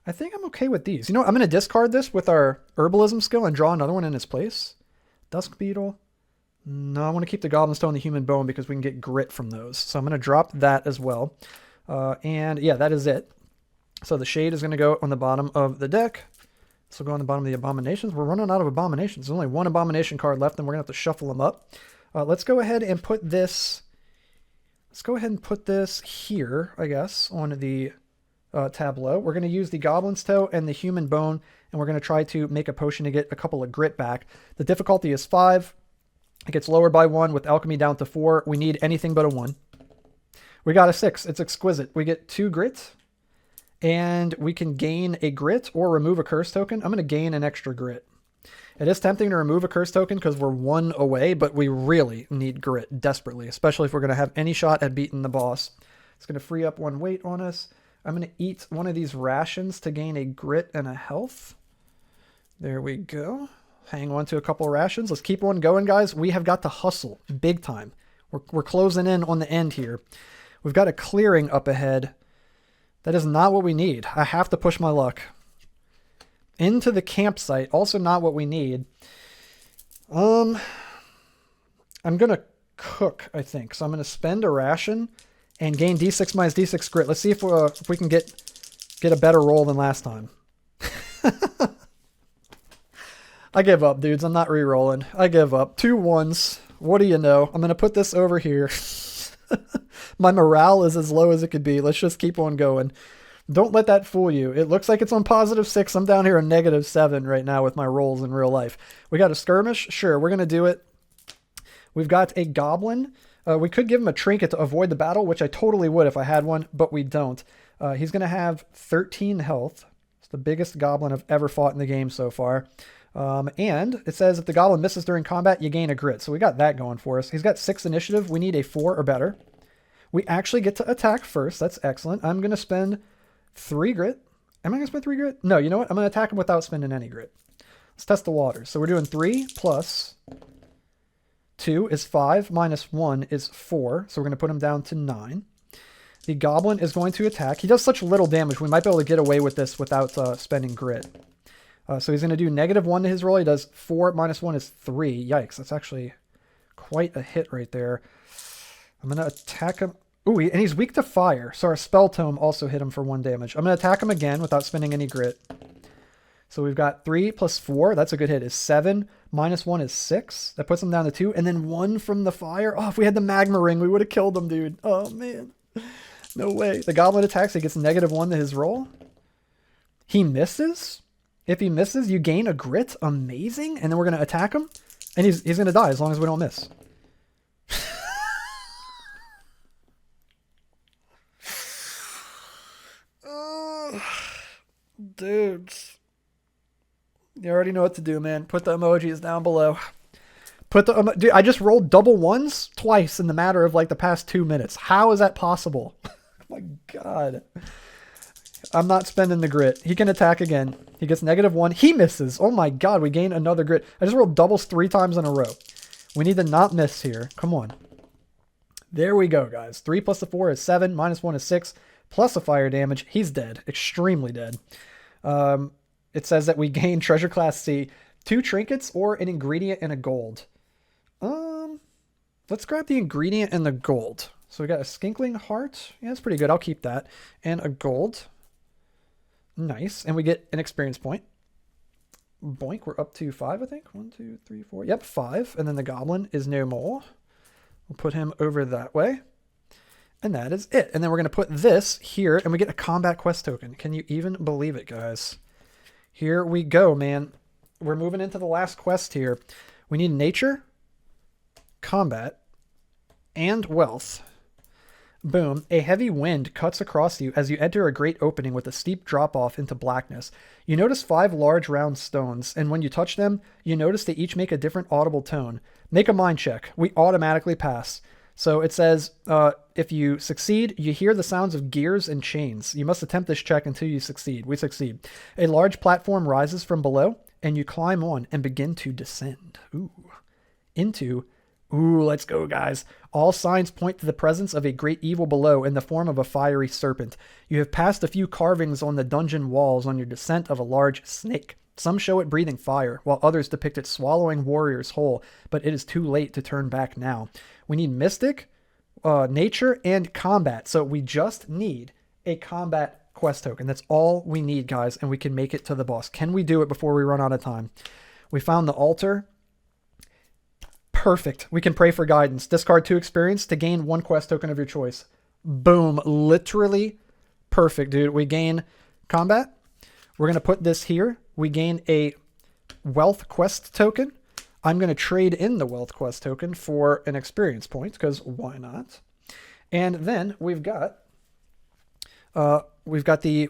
I think I'm okay with these. You know, I'm going to discard this with our herbalism skill and draw another one in its place. Dusk beetle. No, I want to keep the goblin stone and the human bone because we can get grit from those. So I'm going to drop that as well. And yeah, that is it. So the shade is going to go on the bottom of the deck. This will go on the bottom of the abominations. We're running out of abominations. There's only 1 abomination card left, and we're going to have to shuffle them up. Let's go ahead and put this... Let's go ahead and put this here, I guess, on the tableau. We're going to use the goblin's toe and the human bone, and we're going to try to make a potion to get a couple of grit back. The difficulty is 5. It gets lowered by 1 with alchemy down to 4. We need anything but a 1. We got a 6. It's exquisite. We get 2 grit, and we can gain a grit or remove a curse token. I'm going to gain an extra grit. It is tempting to remove a curse token because we're 1 away, but we really need grit desperately, especially if we're going to have any shot at beating the boss. It's going to free up 1 weight on us. I'm going to eat one of these rations to gain a grit and a health. There we go. Hang on to a couple of rations. Let's keep one going, guys. We have got to hustle big time. We're closing in on the end here. We've got a clearing up ahead. That is not what we need. I have to push my luck. Into the campsite, also not what we need. I'm going to cook, I think. So I'm going to spend a ration, and gain d6 minus d6 grit. Let's see if we can get a better roll than last time. I give up, dudes. I'm not re-rolling. I give up. 2 1s. What do you know? I'm going to put this over here. My morale is as low as it could be. Let's just keep on going. Don't let that fool you. It looks like it's on +6. I'm down here on -7 right now with my rolls in real life. We got a skirmish. Sure, we're going to do it. We've got a goblin. We could give him a trinket to avoid the battle, which I totally would if I had one, but we don't. He's going to have 13 health. It's the biggest goblin I've ever fought in the game so far. And it says if the goblin misses during combat, you gain a grit. So we got that going for us. He's got 6 initiative. We need a 4 or better. We actually get to attack first. That's excellent. I'm going to spend 3 grit. Am I going to spend 3 grit? No, you know what? I'm going to attack him without spending any grit. Let's test the waters. So we're doing 3 plus 2 is 5 minus 1 is 4. So we're going to put him down to 9. The goblin is going to attack. He does such little damage. We might be able to get away with this without spending grit. So he's going to do -1 to his roll. He does 4 minus 1 is 3. Yikes. That's actually quite a hit right there. I'm going to attack him. Ooh, and he's weak to fire. So our spell tome also hit him for 1 damage. I'm going to attack him again without spending any grit. So we've got 3 plus 4. That's a good hit. Is 7 minus 1 is 6. That puts him down to 2. And then 1 from the fire. Oh, if we had the magma ring, we would have killed him, dude. Oh, man. No way. The goblin attacks. He gets -1 to his roll. He misses. If he misses, you gain a grit. Amazing. And then we're going to attack him. And he's going to die as long as we don't miss. Dudes. You already know what to do, man. Put the emojis down below. Dude, I just rolled double 1s twice in the matter of like the past 2 minutes. How is that possible? Oh my God. I'm not spending the grit. He can attack again. He gets -1. He misses. Oh my God, we gain another grit. I just rolled doubles 3 times in a row. We need to not miss here. Come on. There we go, guys. 3 plus the 4 is 7. Minus 1 is 6. Plus a fire damage. He's dead. Extremely dead. It says that we gain treasure class C, 2 trinkets or an ingredient and a gold. Let's grab the ingredient and the gold. So we got a skinkling heart. Yeah, that's pretty good. I'll keep that. And a gold. Nice. And we get an experience point. Boink. We're up to 5, I think. 1, 2, 3, 4. Yep, 5. And then the goblin is no more. We'll put him over that way. And that is it. And then we're going to put this here, and we get a combat quest token. Can you even believe it, guys? Here we go, man. We're moving into the last quest here. We need nature, combat, and wealth. Boom. A heavy wind cuts across you as you enter a great opening with a steep drop-off into blackness. You notice 5 large round stones, and when you touch them, you notice they each make a different audible tone. Make a mind check. We automatically pass. So it says, if you succeed, you hear the sounds of gears and chains. You must attempt this check until you succeed. We succeed. A large platform rises from below, and you climb on and begin to descend. Let's go, guys. All signs point to the presence of a great evil below in the form of a fiery serpent. You have passed a few carvings on the dungeon walls on your descent of a large snake. Some show it breathing fire, while others depict it swallowing warriors whole, but it is too late to turn back now. We need mystic, nature, and combat. So we just need a combat quest token. That's all we need, guys, and we can make it to the boss. Can we do it before we run out of time? We found the altar. Perfect. We can pray for guidance. Discard 2 experience to gain 1 quest token of your choice. Boom. Literally perfect, dude. We gain combat. We're going to put this here. We gain a wealth quest token. I'm going to trade in the wealth quest token for an experience point, because why not? And then we've got the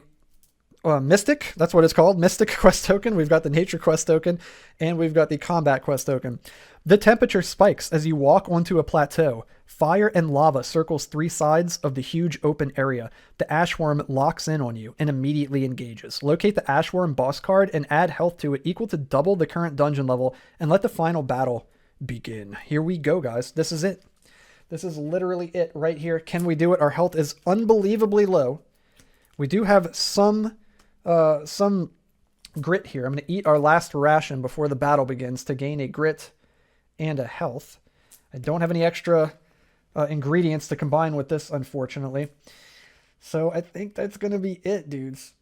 Mystic, that's what it's called, Mystic quest token. We've got the Nature quest token, and we've got the Combat quest token. The temperature spikes as you walk onto a plateau. Fire and lava circles 3 sides of the huge open area. The Ashworm locks in on you and immediately engages. Locate the Ashworm boss card and add health to it equal to double the current dungeon level, and let the final battle begin. Here we go, guys. This is it. This is literally it right here. Can we do it? Our health is unbelievably low. We do have some grit here. I'm going to eat our last ration before the battle begins to gain a grit and a health. I don't have any extra ingredients to combine with this, unfortunately. So I think that's going to be it, dudes.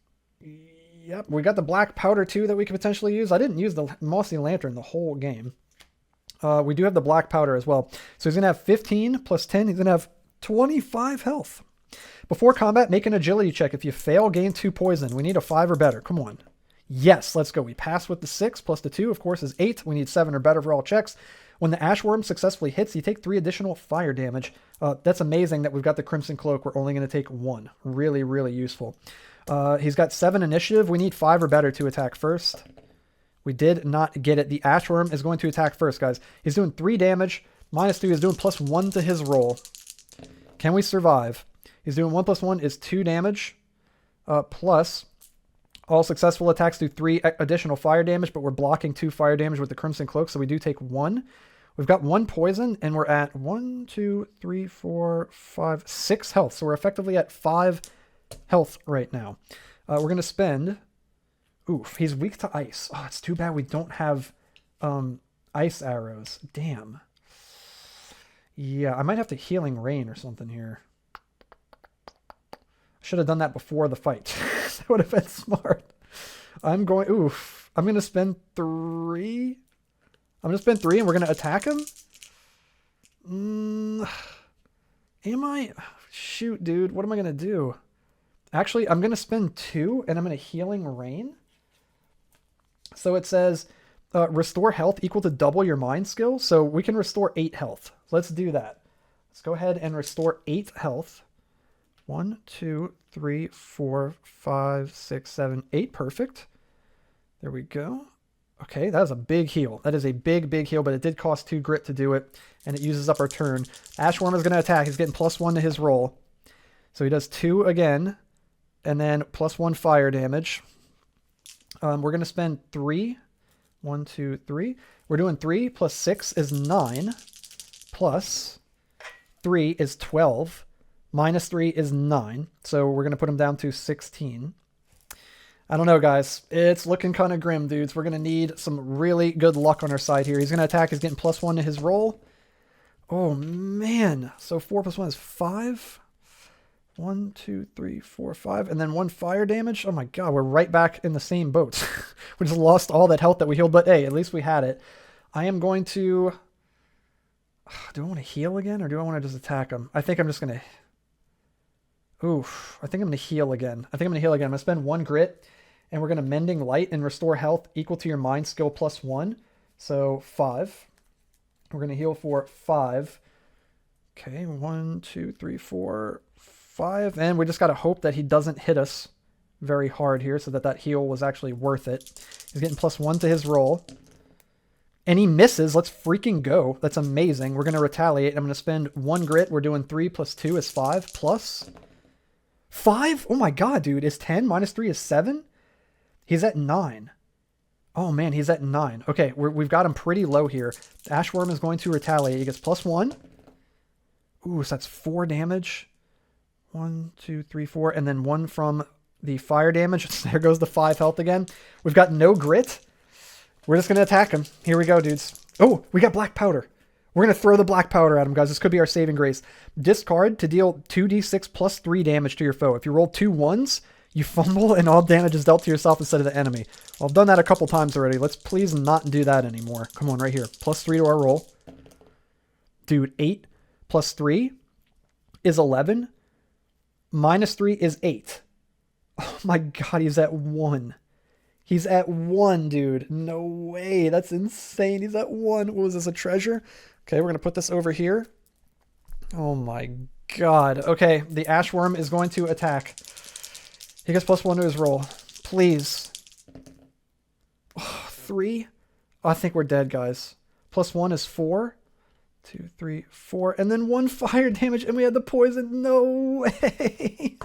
Yep, we got the black powder too that we could potentially use. I didn't use the mossy lantern the whole game. We do have the black powder as well. So he's going to have 15 plus 10. He's going to have 25 health. Before combat, make an agility check. If you fail, gain 2 poison. We need a 5 or better. Come on. Yes, let's go. We pass with the 6 plus the 2, of course, is 8. We need 7 or better for all checks. When the Ashworm successfully hits, you take 3 additional fire damage. That's amazing that we've got the Crimson Cloak. We're only going to take 1. Really, really useful. He's got 7 initiative. We need 5 or better to attack first. We did not get it. The Ashworm is going to attack first, guys. He's doing 3 damage. -3 is doing +1 to his roll. Can we survive? He's doing 1 + 1 is 2 damage. Plus, all successful attacks do 3 additional fire damage, but we're blocking 2 fire damage with the Crimson Cloak, so we do take 1. We've got 1 poison, and we're at 1, 2, 3, 4, 5, 6 health. So we're effectively at 5 health right now. We're going to spend... Oof, he's weak to ice. Oh, it's too bad we don't have ice arrows. Damn. Yeah, I might have to Healing Rain or something here. Should have done that before the fight. That would have been smart. I'm going to spend 3. I'm going to spend 3 and we're going to attack him? Am I? Shoot, dude. What am I going to do? Actually, I'm going to spend 2 and I'm going to Healing Rain. So it says restore health equal to double your mind skill. So we can restore 8 health. Let's do that. Let's go ahead and restore 8 health. 1, 2, 3, 4, 5, 6, 7, 8. Perfect. There we go. Okay, that is a big heal. That is a big, big heal, but it did cost 2 grit to do it, and it uses up our turn. Ashworm is going to attack. He's getting +1 to his roll. So he does 2 again, and then +1 fire damage. We're going to spend 3. 1, 2, 3. We're doing 3 plus 6 is 9, plus 3 is 12. -3 is 9, so we're going to put him down to 16. I don't know, guys. It's looking kind of grim, dudes. We're going to need some really good luck on our side here. He's going to attack. He's getting +1 to his roll. Oh, man. So 4 + 1 is 5. 1, 2, 3, 4, 5. And then 1 fire damage. Oh, my God. We're right back in the same boat. We just lost all that health that we healed, but hey, at least we had it. I am going to... Do I want to heal again, or do I want to just attack him? I think I'm just going to... Oof, I think I'm going to heal again. I'm going to spend 1 grit, and we're going to Mending Light and restore health equal to your mind skill +1. So 5. We're going to heal for 5. Okay, 1, 2, 3, 4, 5. And we just got to hope that he doesn't hit us very hard here so that that heal was actually worth it. He's getting +1 to his roll. And he misses. Let's freaking go. That's amazing. We're going to retaliate. I'm going to spend 1 grit. We're doing 3 + 2 is 5 plus... 5? Oh my God, dude. Is 10 -3 is 7? He's at 9. Oh man, he's at 9. Okay, we've got him pretty low here. Ashworm is going to retaliate. He gets +1. Ooh, so that's 4 damage. 1, 2, 3, 4. And then 1 from the fire damage. There goes the 5 health again. We've got no grit. We're just going to attack him. Here we go, dudes. Oh, we got black powder. We're going to throw the black powder at him, guys. This could be our saving grace. Discard to deal 2d6 plus 3 damage to your foe. If you roll 2 1s, you fumble and all damage is dealt to yourself instead of the enemy. Well, I've done that a couple times already. Let's please not do that anymore. Come on, right here. +3 to our roll. Dude, 8 plus 3 is 11. -3 is 8. Oh my God, he's at 1. He's at 1, dude. No way. That's insane. He's at 1. What was this, a treasure? Okay, we're going to put this over here. Oh my God. Okay, the Ashworm is going to attack. He gets +1 to his roll. Please. Oh, 3? Oh, I think we're dead, guys. +1 is 4. 2, 3, 4. And then 1 fire damage, and we had the poison. No way.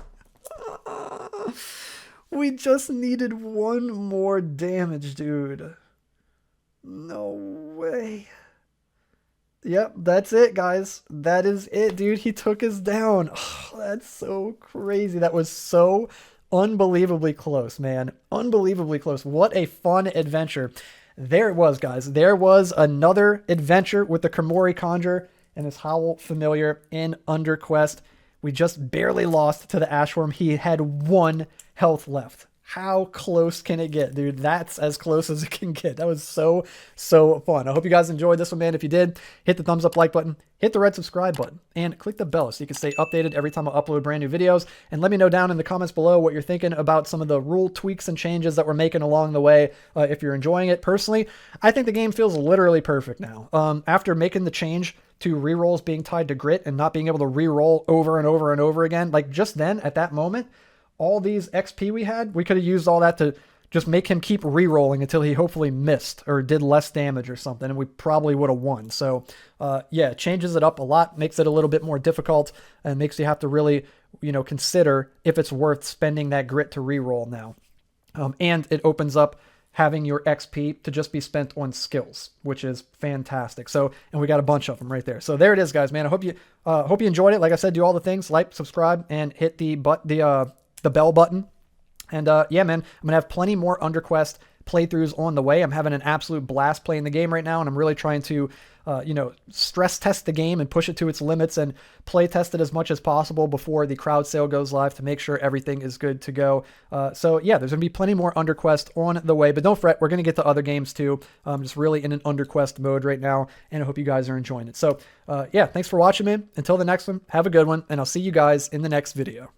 We just needed 1 more damage, dude. No way. Yep, that's it, guys. That is it, dude. He took us down. Oh, that's so crazy. That was so unbelievably close, man. Unbelievably close. What a fun adventure. There it was, guys. There was another adventure with the Komori Conjure. and his Howl familiar in UnderQuest. We just barely lost to the Ashworm. He had 1 health left. How close can it get, dude? That's as close as it can get. That was so fun. I hope you guys enjoyed this one, man. If you did, hit the thumbs up like button, hit the red subscribe button, and click the bell so you can stay updated every time I upload brand new videos. And let me know down in the comments below what you're thinking about some of the rule tweaks and changes that we're making along the way, if you're enjoying it. Personally, I think the game feels literally perfect now. After making the change to rerolls being tied to grit and not being able to reroll over and over and over again, like just then, at that moment, all these XP we had, we could have used all that to just make him keep re-rolling until he hopefully missed or did less damage or something, and we probably would have won. So, yeah, it changes it up a lot, makes it a little bit more difficult, and makes you have to really, consider if it's worth spending that grit to re-roll now. And it opens up having your XP to just be spent on skills, which is fantastic. So, and we got a bunch of them right there. So there it is, guys, man. I hope you enjoyed it. Like I said, do all the things, like, subscribe, and hit the bell button. And yeah, man, I'm gonna have plenty more UnderQuest playthroughs on the way. I'm having an absolute blast playing the game right now, and I'm really trying to stress test the game and push it to its limits and play test it as much as possible before the crowd sale goes live to make sure everything is good to go. So yeah, there's gonna be plenty more UnderQuest on the way, but don't fret, we're gonna get to other games too. I'm just really in an UnderQuest mode right now, and I hope you guys are enjoying it. So yeah, thanks for watching, man. Until the next one, have a good one, and I'll see you guys in the next video.